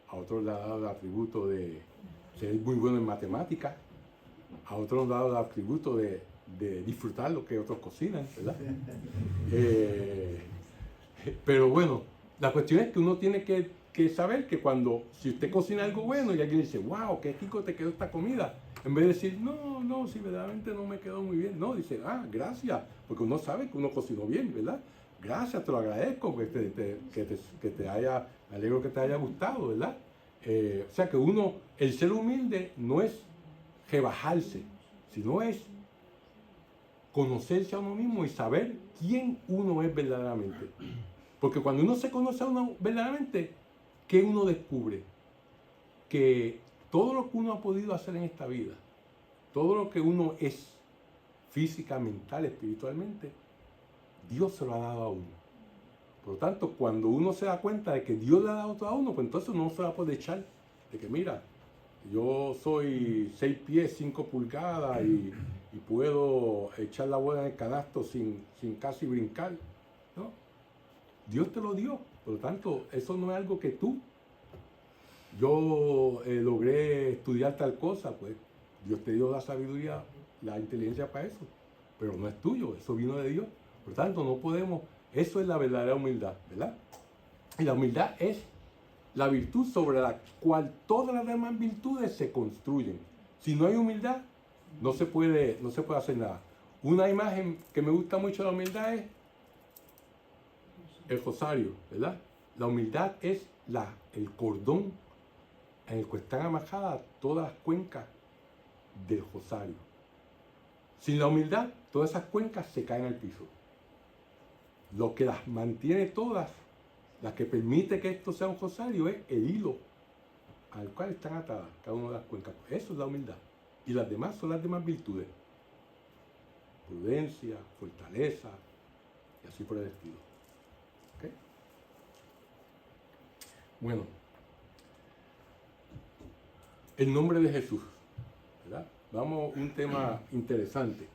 Speaker 1: a otro le ha dado el atributo de ser muy bueno en matemáticas, a otro le ha dado el atributo de disfrutar lo que otros cocinan, ¿verdad? Pero bueno, la cuestión es que uno tiene que saber que si usted cocina algo bueno y alguien dice, wow, qué rico te quedó esta comida, en vez de decir, no, si verdaderamente no me quedó muy bien, no, dice, gracias, porque uno sabe que uno cocinó bien, ¿verdad? Gracias, te lo agradezco, me alegro que te haya gustado, ¿verdad? O sea que el ser humilde no es rebajarse, sino es conocerse a uno mismo y saber quién uno es verdaderamente. Porque cuando uno se conoce a uno verdaderamente, ¿qué uno descubre? Que todo lo que uno ha podido hacer en esta vida, todo lo que uno es física, mental, espiritualmente, Dios se lo ha dado a uno. Por lo tanto, cuando uno se da cuenta de que Dios le ha dado todo a uno, pues entonces uno no se va a poder echar de que mira, yo soy 6 pies, 5 pulgadas y puedo echar la bola en el canasto sin casi brincar, ¿no? Dios te lo dio, por lo tanto, eso no es algo que yo logré estudiar tal cosa, pues Dios te dio la sabiduría, la inteligencia para eso, pero no es tuyo, eso vino de Dios. Por lo tanto, no podemos, eso es la verdadera humildad, ¿verdad? Y la humildad es la virtud sobre la cual todas las demás virtudes se construyen. Si no hay humildad, no se puede hacer nada. Una imagen que me gusta mucho de la humildad es el rosario, ¿verdad? La humildad es el cordón en el que están amarradas todas las cuencas del rosario. Sin la humildad, todas esas cuencas se caen al piso. Lo que las mantiene todas, las que permite que esto sea un rosario, es el hilo al cual están atadas cada una de las cuencas. Eso es la humildad. Y las demás son las demás virtudes. Prudencia, fortaleza, y así por el estilo. ¿Okay? Bueno, el nombre de Jesús, ¿verdad? Vamos a un tema interesante.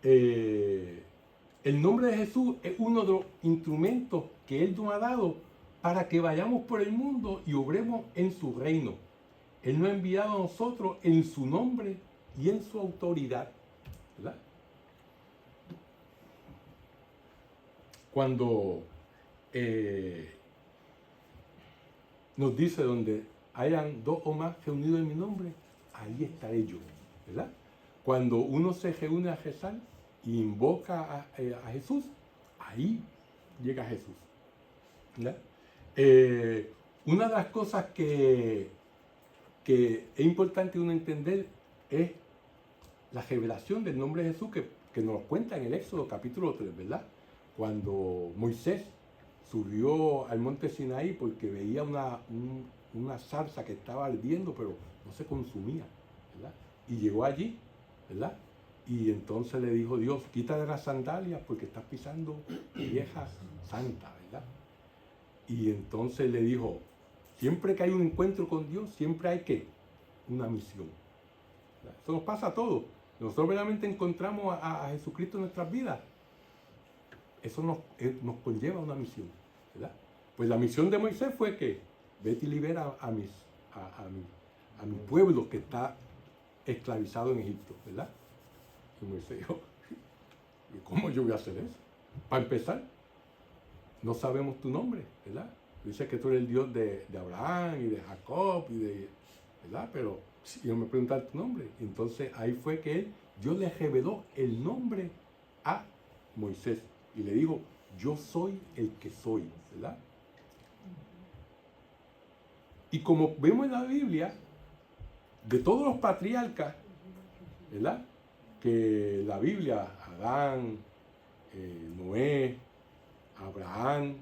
Speaker 1: El nombre de Jesús es uno de los instrumentos que Él nos ha dado para que vayamos por el mundo y obremos en su reino. Él nos ha enviado a nosotros en su nombre y en su autoridad, ¿verdad? Cuando nos dice donde hayan dos o más reunidos en mi nombre, ahí estaré yo, ¿verdad? Cuando uno se reúne a rezar y invoca a Jesús, ahí llega Jesús, ¿verdad? Una de las cosas que es importante uno entender es la revelación del nombre de Jesús que nos cuenta en el Éxodo capítulo 3, ¿verdad? Cuando Moisés subió al monte Sinaí porque veía una zarza que estaba ardiendo, pero no se consumía, ¿verdad? Y llegó allí, ¿verdad? Y entonces le dijo Dios, quítate las sandalias porque estás pisando viejas santas, ¿verdad? Y entonces le dijo, siempre que hay un encuentro con Dios, siempre hay ¿qué? Una misión, ¿verdad? Eso nos pasa a todos. Nosotros verdaderamente encontramos a Jesucristo en nuestras vidas. Eso nos conlleva una misión, ¿verdad? Pues la misión de Moisés fue que vete y libera a mi pueblo que está esclavizado en Egipto, ¿verdad? Y Moisés dijo, ¿y cómo yo voy a hacer eso? Para empezar, no sabemos tu nombre, ¿verdad? Dice que tú eres el Dios de Abraham y de Jacob ¿verdad? Pero si yo me preguntar tu nombre. Entonces ahí fue que Dios le reveló el nombre a Moisés y le dijo, yo soy el que soy, ¿verdad? Y como vemos en la Biblia, de todos los patriarcas, ¿verdad? Que la Biblia, Adán, Noé, Abraham,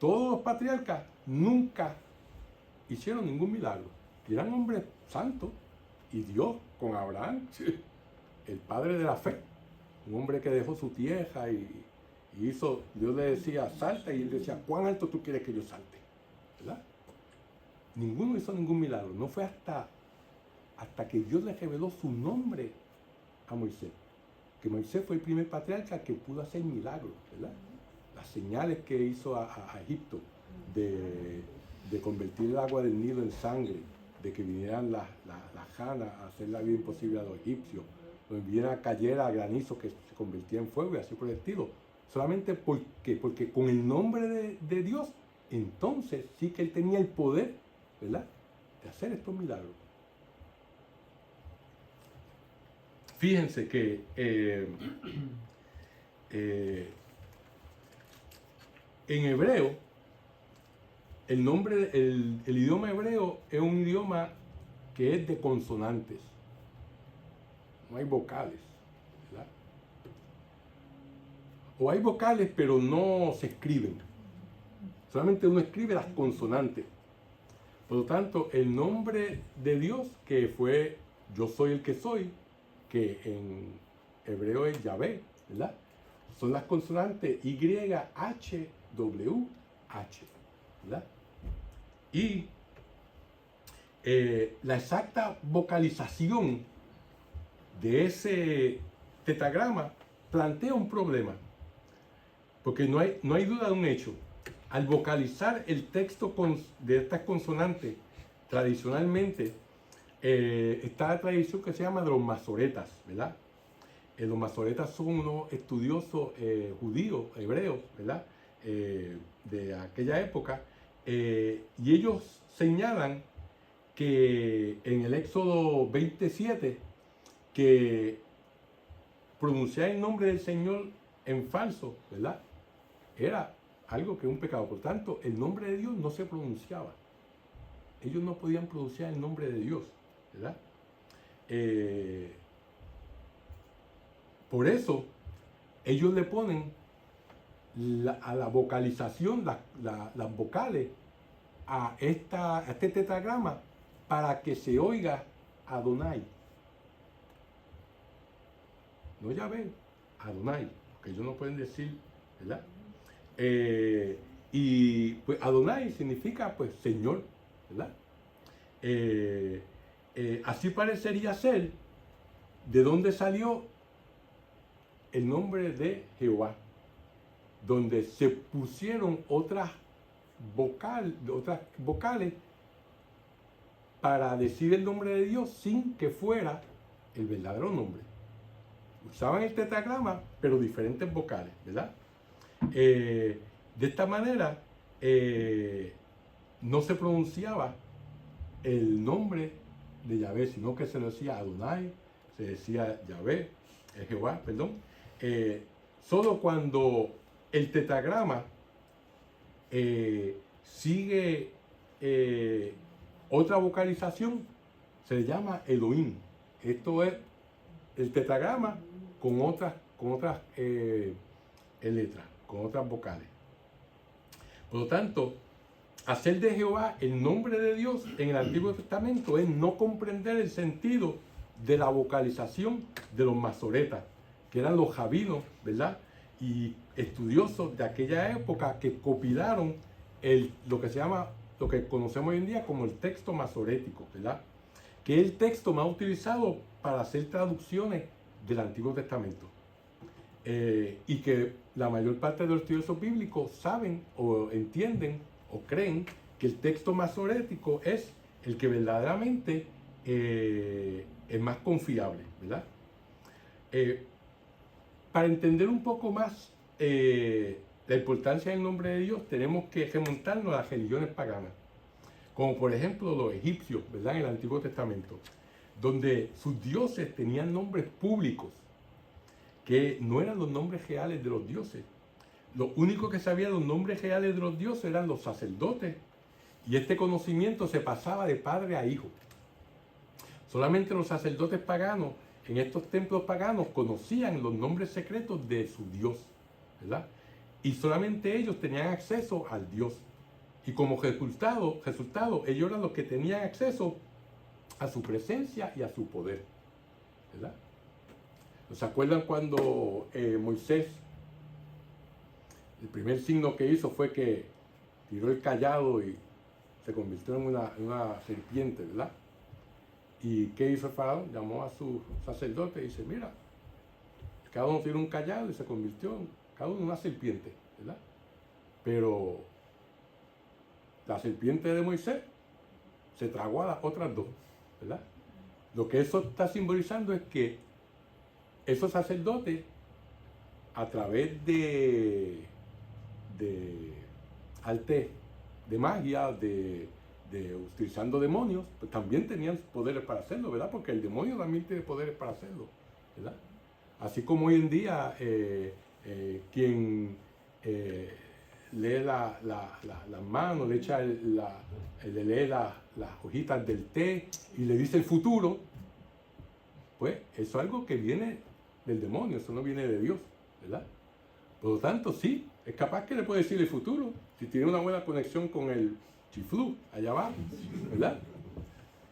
Speaker 1: todos los patriarcas nunca hicieron ningún milagro. Y eran hombres santos. Y Dios con Abraham, el padre de la fe, un hombre que dejó su tierra y hizo, Dios le decía, salta, y él decía, ¿cuán alto tú quieres que yo salte? ¿Verdad? Ninguno hizo ningún milagro. No fue hasta que Dios le reveló su nombre a Moisés. Que Moisés fue el primer patriarca que pudo hacer milagros, ¿verdad? Las señales que hizo a Egipto de convertir el agua del Nilo en sangre, de que vinieran las ranas a hacer la vida imposible a los egipcios, donde viniera cayera granizo que se convertía en fuego y así por el estilo. Solamente porque con el nombre de Dios, entonces sí que él tenía el poder, ¿verdad?, de hacer estos milagros. Fíjense que en hebreo, el idioma hebreo es un idioma que es de consonantes. No hay vocales, ¿verdad? O hay vocales, pero no se escriben. Solamente uno escribe las consonantes. Por lo tanto, el nombre de Dios, que fue yo soy el que soy, que en hebreo es Yahvé, ¿verdad? Son las consonantes Y, H, W, H, ¿verdad? Y la exacta vocalización de ese tetragrama plantea un problema, porque no hay duda de un hecho. Al vocalizar el texto de estas consonantes, tradicionalmente está la tradición que se llama de los masoretas, ¿verdad? Los masoretas son unos estudiosos judíos, hebreos, ¿verdad? De aquella época, y ellos señalan que en el Éxodo 27, que pronunciar el nombre del Señor en falso, ¿verdad? Era algo que es un pecado. Por tanto, el nombre de Dios no se pronunciaba. Ellos no podían pronunciar el nombre de Dios, ¿verdad? Por eso, ellos le ponen a la vocalización, las vocales, a este tetragrama para que se oiga Adonai. No Yahvé, Adonai, porque ellos no pueden decir, ¿verdad? Y pues Adonai significa pues Señor, ¿verdad? Así parecería ser de dónde salió el nombre de Jehová, donde se pusieron otras vocales para decir el nombre de Dios sin que fuera el verdadero nombre. Usaban el tetragrama, pero diferentes vocales, ¿verdad? De esta manera, no se pronunciaba el nombre de Yahvé, sino que se le decía Adonai, se decía Yahvé, Jehová, perdón. Solo cuando el tetragrama sigue otra vocalización, se le llama Elohim. Esto es el tetragrama con otras letras, con otras vocales. Por lo tanto, hacer de Jehová el nombre de Dios en el Antiguo Testamento es no comprender el sentido de la vocalización de los masoretas, que eran los jabinos, ¿verdad? Y estudiosos de aquella época que copilaron lo que conocemos hoy en día como el texto masorético, ¿verdad? Que es el texto más utilizado para hacer traducciones del Antiguo Testamento. Y que la mayor parte de los estudiosos bíblicos saben o entienden o creen que el texto masorético es el que verdaderamente es más confiable, ¿verdad? Para entender un poco más la importancia del nombre de Dios, tenemos que remontarnos a las religiones paganas, como por ejemplo los egipcios, ¿verdad? En el Antiguo Testamento, donde sus dioses tenían nombres públicos, que no eran los nombres reales de los dioses. Lo único que sabían los nombres reales de los dioses eran los sacerdotes, y este conocimiento se pasaba de padre a hijo. Solamente los sacerdotes paganos, en estos templos paganos, conocían los nombres secretos de su Dios, ¿verdad? Y solamente ellos tenían acceso al Dios. Y como resultado, ellos eran los que tenían acceso a su presencia y a su poder, ¿verdad? ¿Se acuerdan cuando Moisés, el primer signo que hizo fue que tiró el cayado y se convirtió en una serpiente, ¿verdad? ¿Y qué hizo el faraón? Llamó a su sacerdote y dice, mira, cada uno tiró un cayado y se convirtió cada uno en una serpiente, ¿verdad? Pero la serpiente de Moisés se tragó a las otras dos, ¿verdad? Lo que eso está simbolizando es que esos sacerdotes, a través de arte de magia, utilizando demonios, pues también tenían poderes para hacerlo, ¿verdad? Porque el demonio también tiene poderes para hacerlo, ¿verdad? Así como hoy en día quien lee las manos, le echa le lee las hojitas del té y le dice el futuro, pues eso es algo que viene del demonio, eso no viene de Dios, ¿verdad? Por lo tanto, sí, es capaz que le puede decir el futuro, si tiene una buena conexión con el chiflú allá abajo, ¿verdad?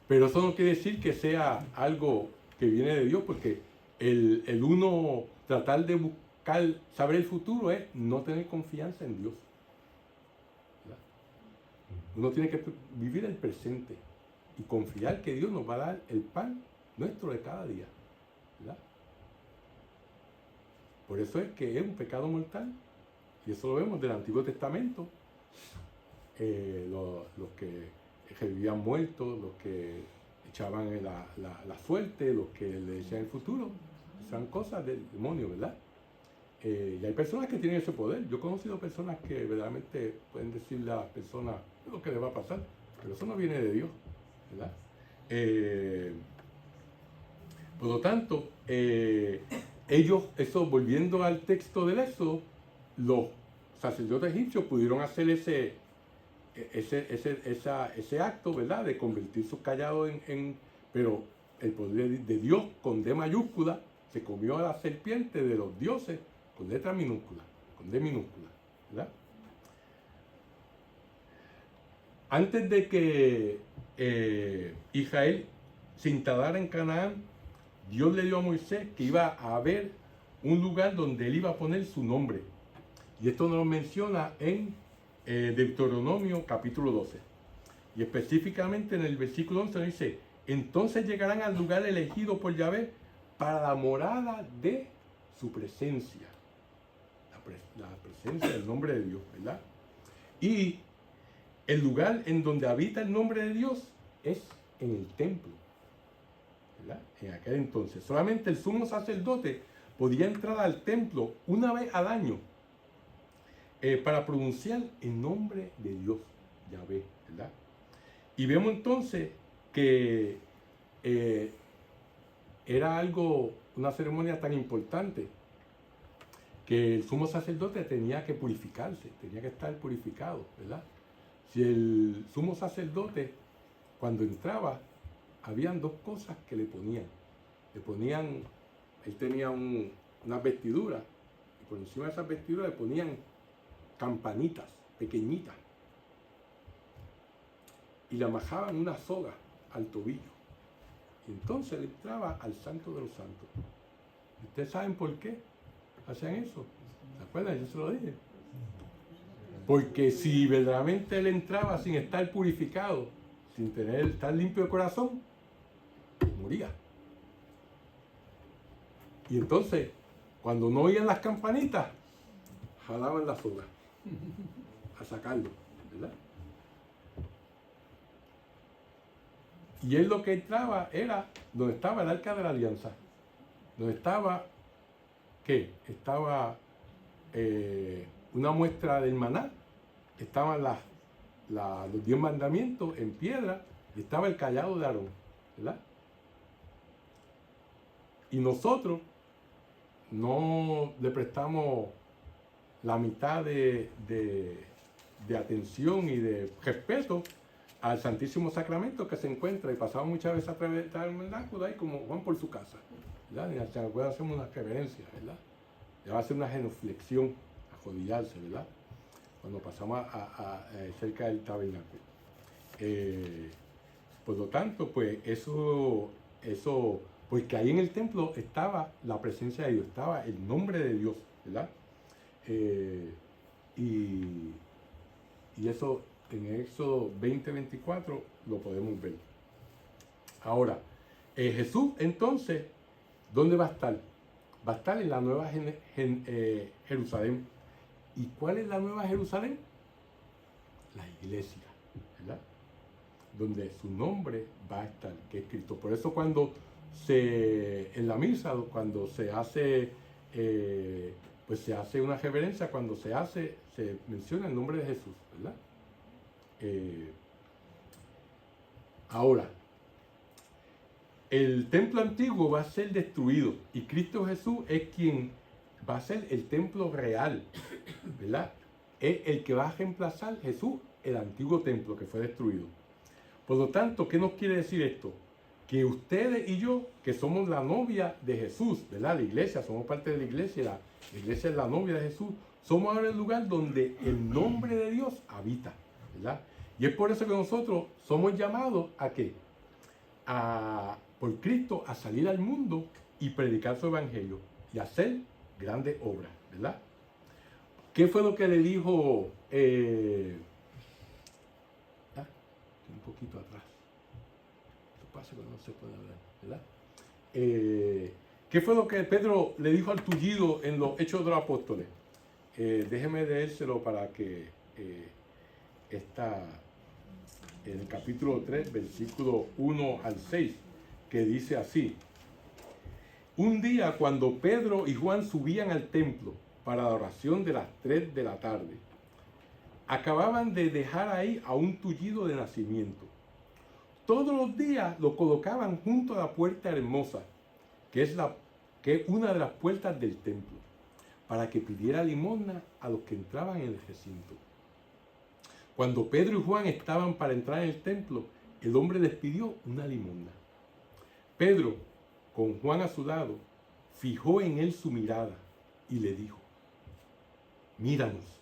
Speaker 1: Pero eso no quiere decir que sea algo que viene de Dios, porque el uno tratar de buscar, saber el futuro es no tener confianza en Dios, ¿verdad? Uno tiene que vivir el presente y confiar que Dios nos va a dar el pan nuestro de cada día, ¿verdad? Por eso es que es un pecado mortal, y eso lo vemos del Antiguo Testamento. Los que revivían muertos, los que echaban la suerte, los que le decían el futuro, son cosas del demonio, ¿verdad? Y hay personas que tienen ese poder. Yo he conocido personas que verdaderamente pueden decirle a las personas lo que les va a pasar, pero eso no viene de Dios, ¿verdad? Por lo tanto, volviendo al texto del Éxodo, los sacerdotes egipcios pudieron hacer ese acto, ¿verdad?, de convertir sus callados pero el poder de Dios con D mayúscula se comió a la serpiente de los dioses con letra minúscula, con D minúscula, ¿verdad? Antes de que Israel se instalara en Canaán, Dios le dio a Moisés que iba a haber un lugar donde él iba a poner su nombre. Y esto nos lo menciona en Deuteronomio capítulo 12. Y específicamente en el versículo 11 dice: entonces llegarán al lugar elegido por Yahvé para la morada de su presencia. La presencia del nombre de Dios, ¿verdad? Y el lugar en donde habita el nombre de Dios es en el templo, ¿verdad? En aquel entonces solamente el sumo sacerdote podía entrar al templo una vez al año para pronunciar el nombre de Dios, Yahvé, ¿verdad? Y vemos entonces que era una ceremonia tan importante que el sumo sacerdote tenía que purificarse, tenía que estar purificado, ¿verdad? Si el sumo sacerdote, cuando entraba, habían dos cosas que le ponían. Él tenía unas vestiduras, y por encima de esas vestiduras le ponían campanitas pequeñitas, y le amajaban una soga al tobillo. Y entonces él entraba al Santo de los Santos. ¿Ustedes saben por qué hacían eso? ¿Se acuerdan? Yo se lo dije. Porque si verdaderamente él entraba sin estar purificado, sin estar limpio de corazón, moría. Y entonces, cuando no oían las campanitas, jalaban la soga a sacarlo, ¿verdad? Y él lo que entraba era donde estaba el Arca de la Alianza, donde estaba, ¿qué? Estaba una muestra del maná, estaban los 10 mandamientos en piedra, y estaba el cayado de Aarón, ¿verdad? Y nosotros no le prestamos la mitad de atención y de respeto al Santísimo Sacramento que se encuentra, y pasamos muchas veces a través del tabernáculo ahí como Juan por su casa, ¿verdad? Y se puede hacer una reverencia, ¿verdad? Ya va a ser una genuflexión, arrodillarse, ¿verdad? Cuando pasamos cerca del tabernáculo. Por lo tanto, pues eso, porque ahí en el templo estaba la presencia de Dios, estaba el nombre de Dios, ¿verdad? Y eso en Éxodo 20:24 lo podemos ver. Ahora, Jesús entonces, ¿dónde va a estar? Va a estar en la Nueva Jerusalén. ¿Y cuál es la Nueva Jerusalén? La iglesia, ¿verdad? Donde su nombre va a estar, que es Cristo. Por eso en la misa, cuando se hace, pues se hace una reverencia, cuando se menciona el nombre de Jesús, ¿verdad? Ahora, el templo antiguo va a ser destruido y Cristo Jesús es quien va a ser el templo real, ¿verdad? Es el que va a reemplazar Jesús, el antiguo templo que fue destruido. Por lo tanto, ¿qué nos quiere decir esto? Que ustedes y yo, que somos la novia de Jesús, ¿verdad? La iglesia, somos parte de la iglesia es la novia de Jesús, somos ahora el lugar donde el nombre de Dios habita, ¿verdad? Y es por eso que nosotros somos llamados ¿a qué? Por Cristo a salir al mundo y predicar su evangelio y hacer grandes obras, ¿verdad? ¿Qué fue lo que le dijo? Un poquito atrás. Esto pasa cuando no se puede hablar, ¿verdad? ¿Qué fue lo que Pedro le dijo al tullido en los Hechos de los Apóstoles? Déjeme leérselo para que está en el capítulo 3, versículo 1 al 6, que dice así: un día cuando Pedro y Juan subían al templo para la oración de las 3 de la tarde, acababan de dejar ahí a un tullido de nacimiento. Todos los días lo colocaban junto a la puerta hermosa, que es la que es una de las puertas del templo, para que pidiera limosna a los que entraban en el recinto. Cuando Pedro y Juan estaban para entrar en el templo, el hombre les pidió una limosna. Pedro, con Juan a su lado, fijó en él su mirada y le dijo: míranos.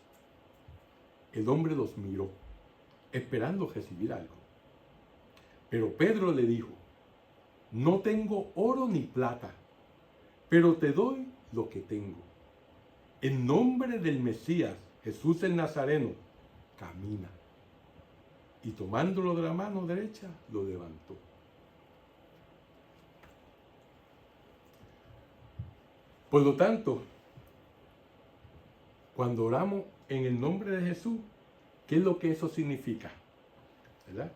Speaker 1: El hombre los miró, esperando recibir algo. Pero Pedro le dijo: no tengo oro ni plata, pero te doy lo que tengo. En nombre del Mesías, Jesús el Nazareno, camina. Y tomándolo de la mano derecha, lo levantó. Por lo tanto, cuando oramos en el nombre de Jesús, ¿qué es lo que eso significa? ¿Verdad?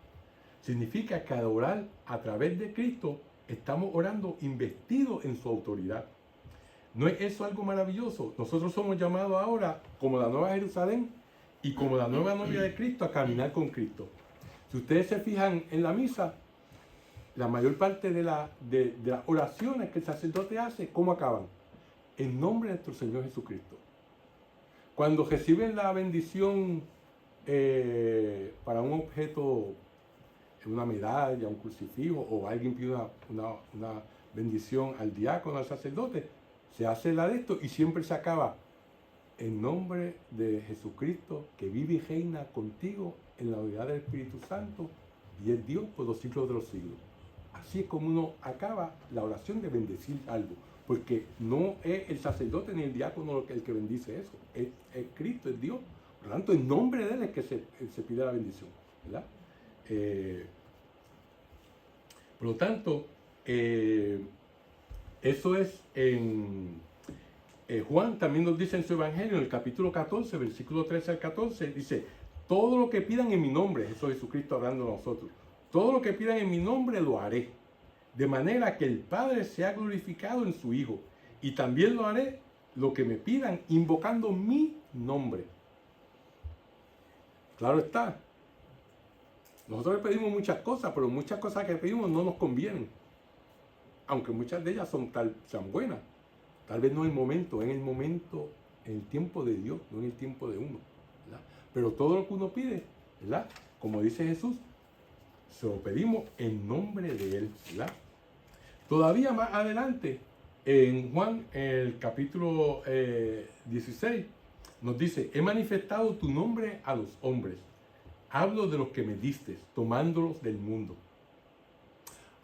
Speaker 1: Significa que al orar a través de Cristo, estamos orando investidos en su autoridad. ¿No es eso algo maravilloso? Nosotros somos llamados ahora, como la Nueva Jerusalén y como la nueva novia de Cristo, a caminar con Cristo. Si ustedes se fijan en la misa, la mayor parte de las oraciones que el sacerdote hace, ¿cómo acaban? En nombre de nuestro Señor Jesucristo. Cuando reciben la bendición para un objeto, una medalla, un crucifijo, o alguien pide una bendición al diácono, al sacerdote, se hace la de esto y siempre se acaba: en nombre de Jesucristo, que vive y reina contigo en la unidad del Espíritu Santo, y es Dios por los siglos de los siglos. Así es como uno acaba la oración de bendecir algo, porque no es el sacerdote ni el diácono el que bendice eso, es Cristo, es Dios. Por lo tanto, en nombre de Él es que se pide la bendición, ¿verdad? Por lo tanto, eso es en Juan también nos dice en su Evangelio, en el capítulo 14, versículo 13 al 14, dice: todo lo que pidan en mi nombre, eso es Jesucristo hablando a nosotros, todo lo que pidan en mi nombre lo haré, de manera que el Padre sea glorificado en su Hijo, y también lo haré lo que me pidan invocando mi nombre. Claro está, nosotros le pedimos muchas cosas, pero muchas cosas que pedimos no nos convienen, aunque muchas de ellas sean buenas. Tal vez no en el momento, en el tiempo de Dios, no en el tiempo de uno, ¿verdad? Pero todo lo que uno pide, ¿verdad? Como dice Jesús, se lo pedimos en nombre de Él, ¿verdad? Todavía más adelante, en Juan, el capítulo 16, nos dice: he manifestado tu nombre a los hombres, hablo de los que me diste, tomándolos del mundo.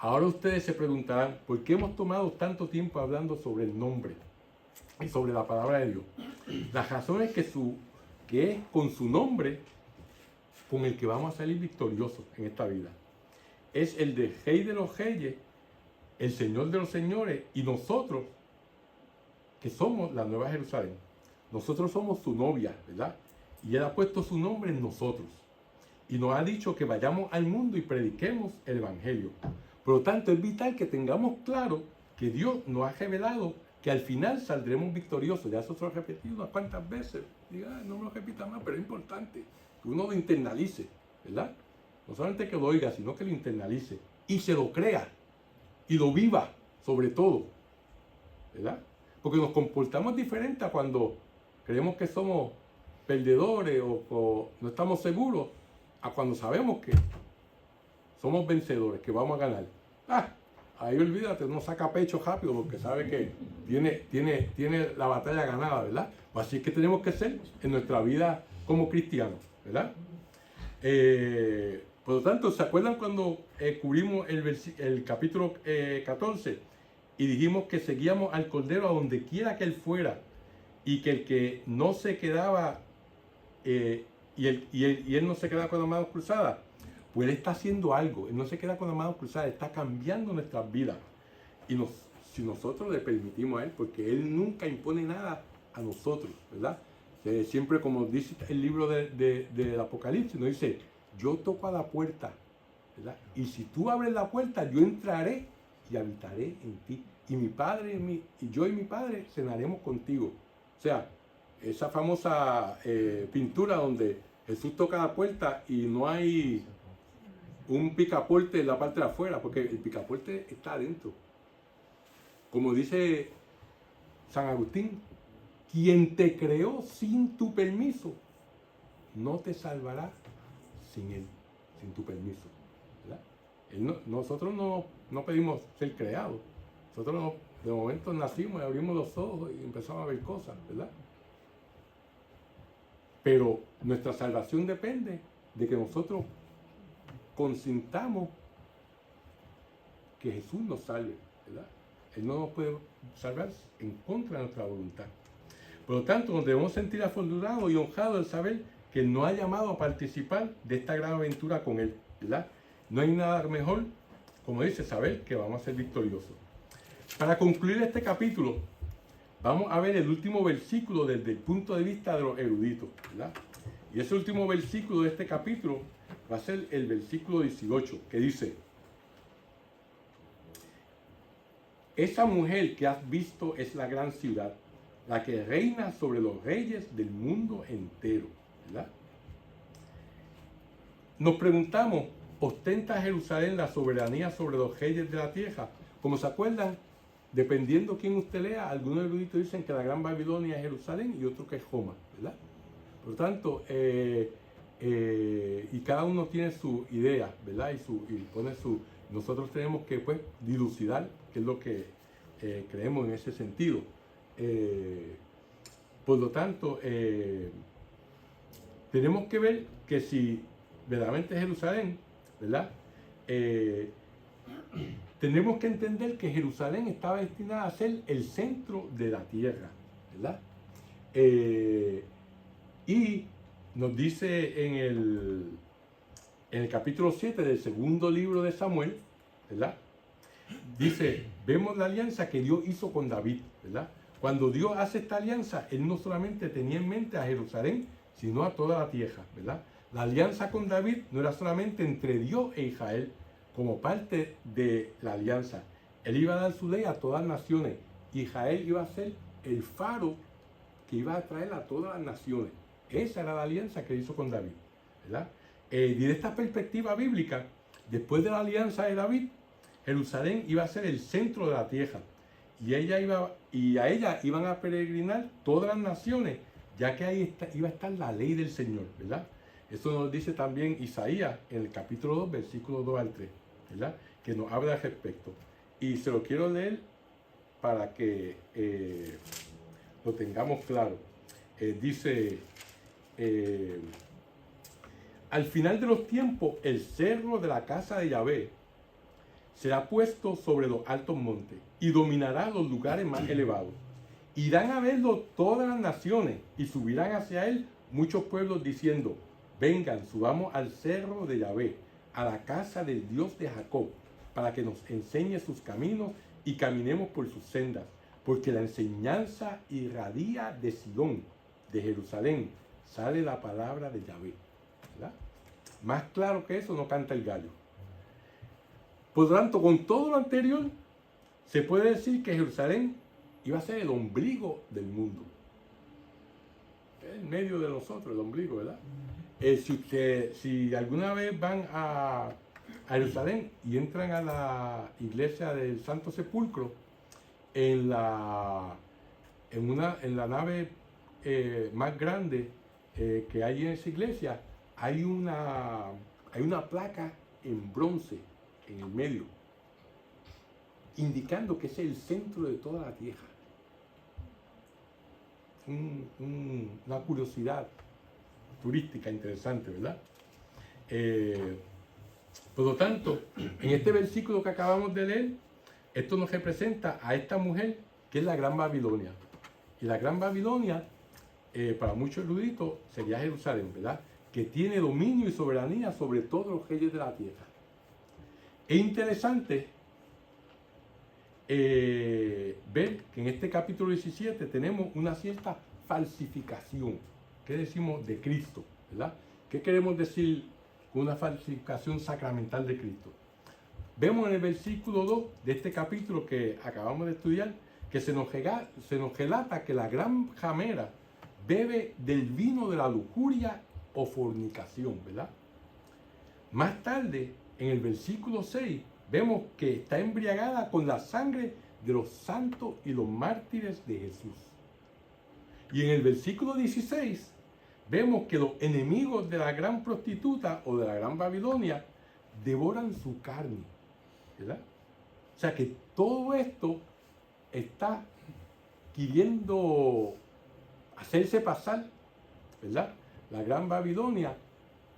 Speaker 1: Ahora ustedes se preguntarán, ¿por qué hemos tomado tanto tiempo hablando sobre el nombre y sobre la palabra de Dios? La razón es que es con su nombre con el que vamos a salir victoriosos en esta vida. Es el de Rey de los Reyes, el Señor de los Señores, y nosotros, que somos la Nueva Jerusalén. Nosotros somos su novia, ¿verdad? Y Él ha puesto su nombre en nosotros. Y nos ha dicho que vayamos al mundo y prediquemos el Evangelio. Por lo tanto, es vital que tengamos claro que Dios nos ha revelado que al final saldremos victoriosos. Ya eso se lo he repetido unas cuantas veces. Diga, no me lo repita más, pero es importante que uno lo internalice, ¿verdad? No solamente que lo oiga, sino que lo internalice y se lo crea y lo viva, sobre todo, ¿verdad? Porque nos comportamos diferente a cuando creemos que somos perdedores o no estamos seguros, a cuando sabemos que somos vencedores, que vamos a ganar. Ahí olvídate, uno saca pecho rápido porque sabe que tiene la batalla ganada, ¿verdad? Así es que tenemos que ser en nuestra vida como cristianos, ¿verdad? Por lo tanto, ¿se acuerdan cuando cubrimos el capítulo 14 y dijimos que seguíamos al Cordero a donde quiera que Él fuera, y que el que no se quedaba, y él no se quedaba con las manos cruzadas? Pues Él está haciendo algo. Él no se queda con las manos cruzadas, está cambiando nuestras vidas. Y si nosotros le permitimos a Él, porque Él nunca impone nada a nosotros, ¿verdad? Siempre, como dice el libro del Apocalipsis, nos dice: yo toco a la puerta, ¿verdad? Y si tú abres la puerta, yo entraré y habitaré en ti. Y mi Padre y yo y mi Padre cenaremos contigo. O sea, esa famosa pintura donde Jesús toca la puerta y no hay un picaporte en la parte de afuera, porque el picaporte está adentro. Como dice San Agustín, quien te creó sin tu permiso, no te salvará sin él, sin tu permiso, ¿verdad? Nosotros no pedimos ser creados. Nosotros de momento nacimos y abrimos los ojos y empezamos a ver cosas, ¿verdad? Pero nuestra salvación depende de que nosotros consintamos que Jesús nos salve, ¿verdad? Él no nos puede salvar en contra de nuestra voluntad. Por lo tanto, nos debemos sentir afortunados y honrados al saber que Él nos ha llamado a participar de esta gran aventura con Él, ¿verdad? No hay nada mejor, como dice, saber que vamos a ser victoriosos. Para concluir este capítulo, vamos a ver el último versículo desde el punto de vista de los eruditos, ¿verdad? Y ese último versículo de este capítulo va a ser el versículo 18, que dice: esa mujer que has visto es la gran ciudad, la que reina sobre los reyes del mundo entero, ¿verdad? Nos preguntamos, ¿ostenta Jerusalén la soberanía sobre los reyes de la tierra? Como se acuerdan, dependiendo quién usted lea, algunos eruditos dicen que la Gran Babilonia es Jerusalén y otros que es Roma, ¿verdad? Por lo tanto, y cada uno tiene su idea, ¿verdad? Y pone su... Nosotros tenemos que, pues, dilucidar qué es lo que creemos en ese sentido. Por lo tanto, tenemos que ver que si verdaderamente es Jerusalén, ¿verdad? Tenemos que entender que Jerusalén estaba destinada a ser el centro de la tierra, ¿verdad? Y nos dice en el capítulo 7 del segundo libro de Samuel, ¿verdad? Dice, vemos la alianza que Dios hizo con David, ¿verdad? Cuando Dios hace esta alianza, Él no solamente tenía en mente a Jerusalén, sino a toda la tierra, ¿verdad? La alianza con David no era solamente entre Dios e Israel, como parte de la alianza. Él iba a dar su ley a todas las naciones. Israel iba a ser el faro que iba a traer a todas las naciones. Esa era la alianza que hizo con David, ¿verdad? Desde esta perspectiva bíblica, después de la alianza de David, Jerusalén iba a ser el centro de la tierra. Y a ella iban a peregrinar todas las naciones, ya que ahí iba a estar la ley del Señor, ¿verdad? Eso nos dice también Isaías en el capítulo 2, versículos 2 al 3, ¿verdad? Que nos habla al respecto. Y se lo quiero leer para que lo tengamos claro. Dice, al final de los tiempos, el cerro de la casa de Yahvé será puesto sobre los altos montes y dominará los lugares más elevados. Irán a verlo todas las naciones y subirán hacia él muchos pueblos diciendo, vengan, subamos al cerro de Yahvé, a la casa del Dios de Jacob, para que nos enseñe sus caminos y caminemos por sus sendas, porque la enseñanza irradia de Sidón, de Jerusalén, sale la palabra de Yahvé, ¿verdad? Más claro que eso no canta el gallo. Por lo tanto, con todo lo anterior, se puede decir que Jerusalén iba a ser el ombligo del mundo. En medio de nosotros, el ombligo, ¿verdad? Si alguna vez van a Jerusalén y entran a la iglesia del Santo Sepulcro, en la nave más grande que hay en esa iglesia, hay una placa en bronce en el medio, indicando que es el centro de toda la tierra. Una curiosidad turística interesante, ¿verdad? Por lo tanto, en este versículo que acabamos de leer, esto nos representa a esta mujer que es la Gran Babilonia. Y la Gran Babilonia, para muchos eruditos, sería Jerusalén, ¿verdad? Que tiene dominio y soberanía sobre todos los reyes de la tierra. Es interesante ver que en este capítulo 17 tenemos una cierta falsificación. ¿Qué decimos de Cristo? ¿Verdad? ¿Qué queremos decir con una falsificación sacramental de Cristo? Vemos en el versículo 2 de este capítulo que acabamos de estudiar que se nos relata que la gran ramera bebe del vino de la lujuria o fornicación, ¿verdad? Más tarde, en el versículo 6, vemos que está embriagada con la sangre de los santos y los mártires de Jesús. Y en el versículo 16 vemos que los enemigos de la gran prostituta o de la gran Babilonia devoran su carne, ¿verdad? O sea que todo esto está queriendo hacerse pasar, ¿verdad? La gran Babilonia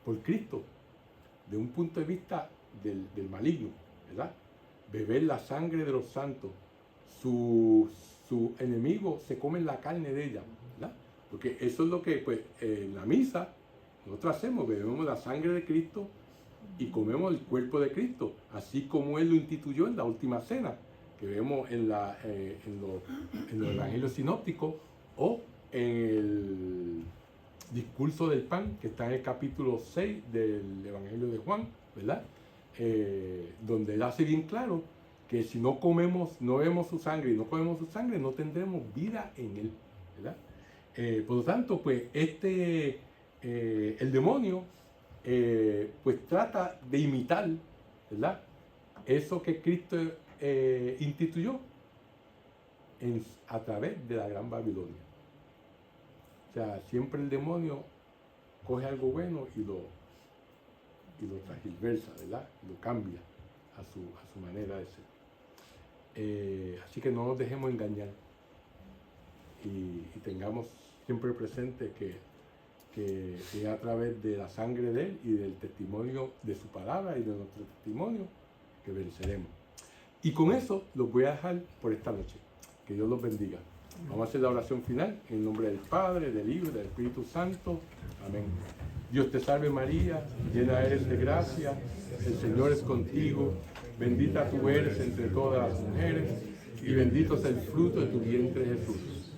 Speaker 1: por Cristo, de un punto de vista del maligno, ¿verdad? Beber la sangre de los santos, su enemigo se come la carne de ella, ¿verdad? Porque eso es lo que pues, en la misa nosotros hacemos, bebemos la sangre de Cristo y comemos el cuerpo de Cristo, así como Él lo instituyó en la última cena, que vemos en los evangelios sinópticos o en el discurso del pan, que está en el capítulo 6 del evangelio de Juan, ¿verdad? Donde Él hace bien claro que si no vemos su sangre y no comemos su sangre, no tendremos vida en Él, ¿verdad? Por lo tanto, pues el demonio pues trata de imitar, ¿verdad? Eso que Cristo instituyó a través de la gran Babilonia. O sea, siempre el demonio coge algo bueno y lo transgiversa, ¿verdad? Lo cambia a su manera de ser. Así que no nos dejemos engañar y tengamos siempre presente que es a través de la sangre de Él y del testimonio de su palabra y de nuestro testimonio que venceremos. Y con eso los voy a dejar por esta noche. Que Dios los bendiga. Vamos a hacer la oración final en el nombre del Padre, del Hijo y del Espíritu Santo. Amén. Dios te salve María, llena eres de gracia, el Señor es contigo, bendita tú eres entre todas las mujeres y bendito es el fruto de tu vientre Jesús.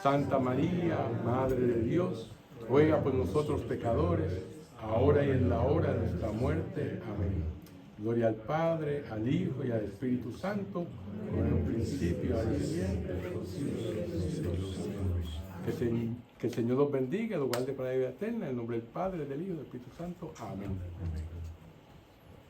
Speaker 1: Santa María, Madre de Dios, ruega por nosotros pecadores, ahora y en la hora de nuestra muerte. Amén. Gloria al Padre, al Hijo y al Espíritu Santo, como en un principio, ahora y siempre. Que el Señor los bendiga, los guarde para la vida eterna, en el nombre del Padre, del Hijo y del Espíritu Santo. Amén.